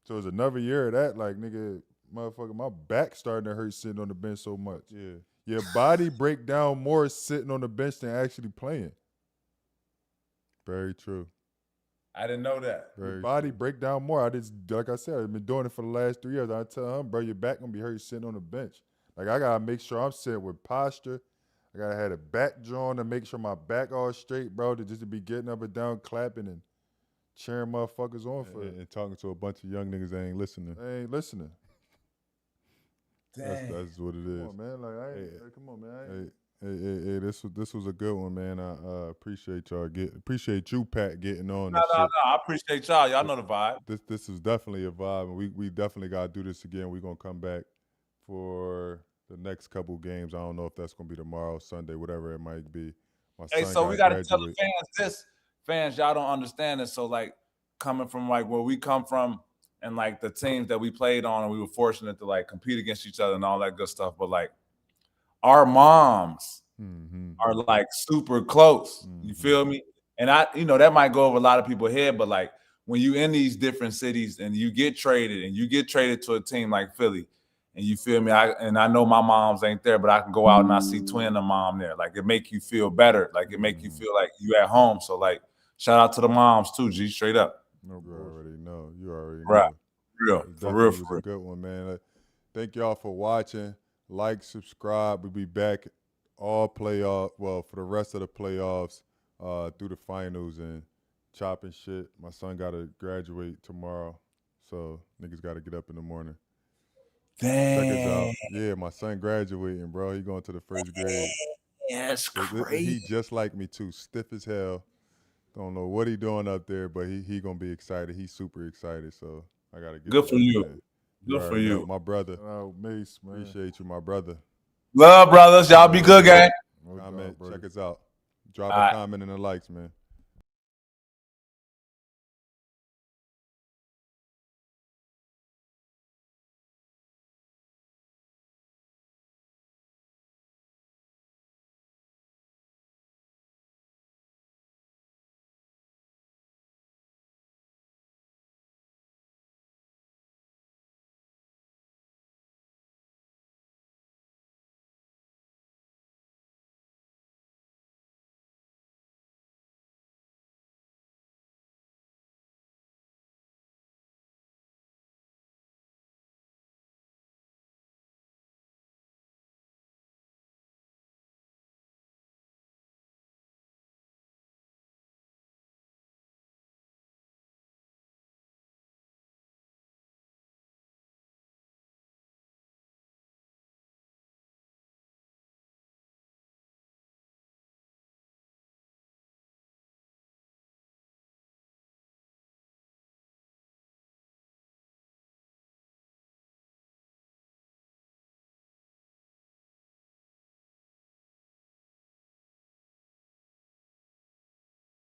So it's another year of that. Like, nigga, motherfucker, my back starting to hurt sitting on the bench so much. Yeah. Your body break down more sitting on the bench than actually playing. Very true. I didn't know that. Very Your body true. break down more. Like I said, I've been doing it for the last 3 years. I tell him, bro, your back gonna be hurt sitting on the bench. Like, I gotta make sure I'm sitting with posture. I gotta have a back drawn to make sure my back all straight, bro. To be getting up and down, clapping and cheering motherfuckers on for it. And talking to a bunch of young niggas that ain't listening. They ain't listening. Dang. That's what it is. Come on, man. Come on, man. Hey, this was a good one, man. I appreciate y'all appreciate you, Pat, getting on No, this shit. I appreciate y'all. Y'all know the vibe. This is definitely a vibe, and we definitely gotta do this again. We're gonna come back for the next couple games. I don't know if that's gonna be tomorrow, Sunday, whatever it might be. My Hey, son so we gotta tell the graduate. fans this. Fans, y'all don't understand this. So like coming from like where we come from and like the teams that we played on, and we were fortunate to like compete against each other and all that good stuff. But like our moms are like super close. You feel me? And that might go over a lot of people's head, but like when you in these different cities and you get traded to a team like Philly, and you feel me? I know my moms ain't there, but I can go out and I see Twin and mom there. Like it make you feel better. Like it make you feel like you at home. So like shout out to the moms too, G, straight up. No, you already know. You already Right. know. For real. Was a good one, man. Thank y'all for watching. Like, subscribe. We'll be back all for the rest of the playoffs, through the finals and chopping shit. My son got to graduate tomorrow, so niggas got to get up in the morning. Dang. Check us out. Yeah, my son graduating, bro. He going to the first grade. Yeah, that's crazy. He just like me too, stiff as hell. Don't know what he doing up there, but he gonna be excited. He's super excited, so I gotta get Good for you. Man. Good for you. My brother. Oh, Mace, man. Appreciate you, my brother. Love, brothers. Y'all be good, gang. No doubt, Comment, brother. check us out. Drop All a right. comment in the likes, man.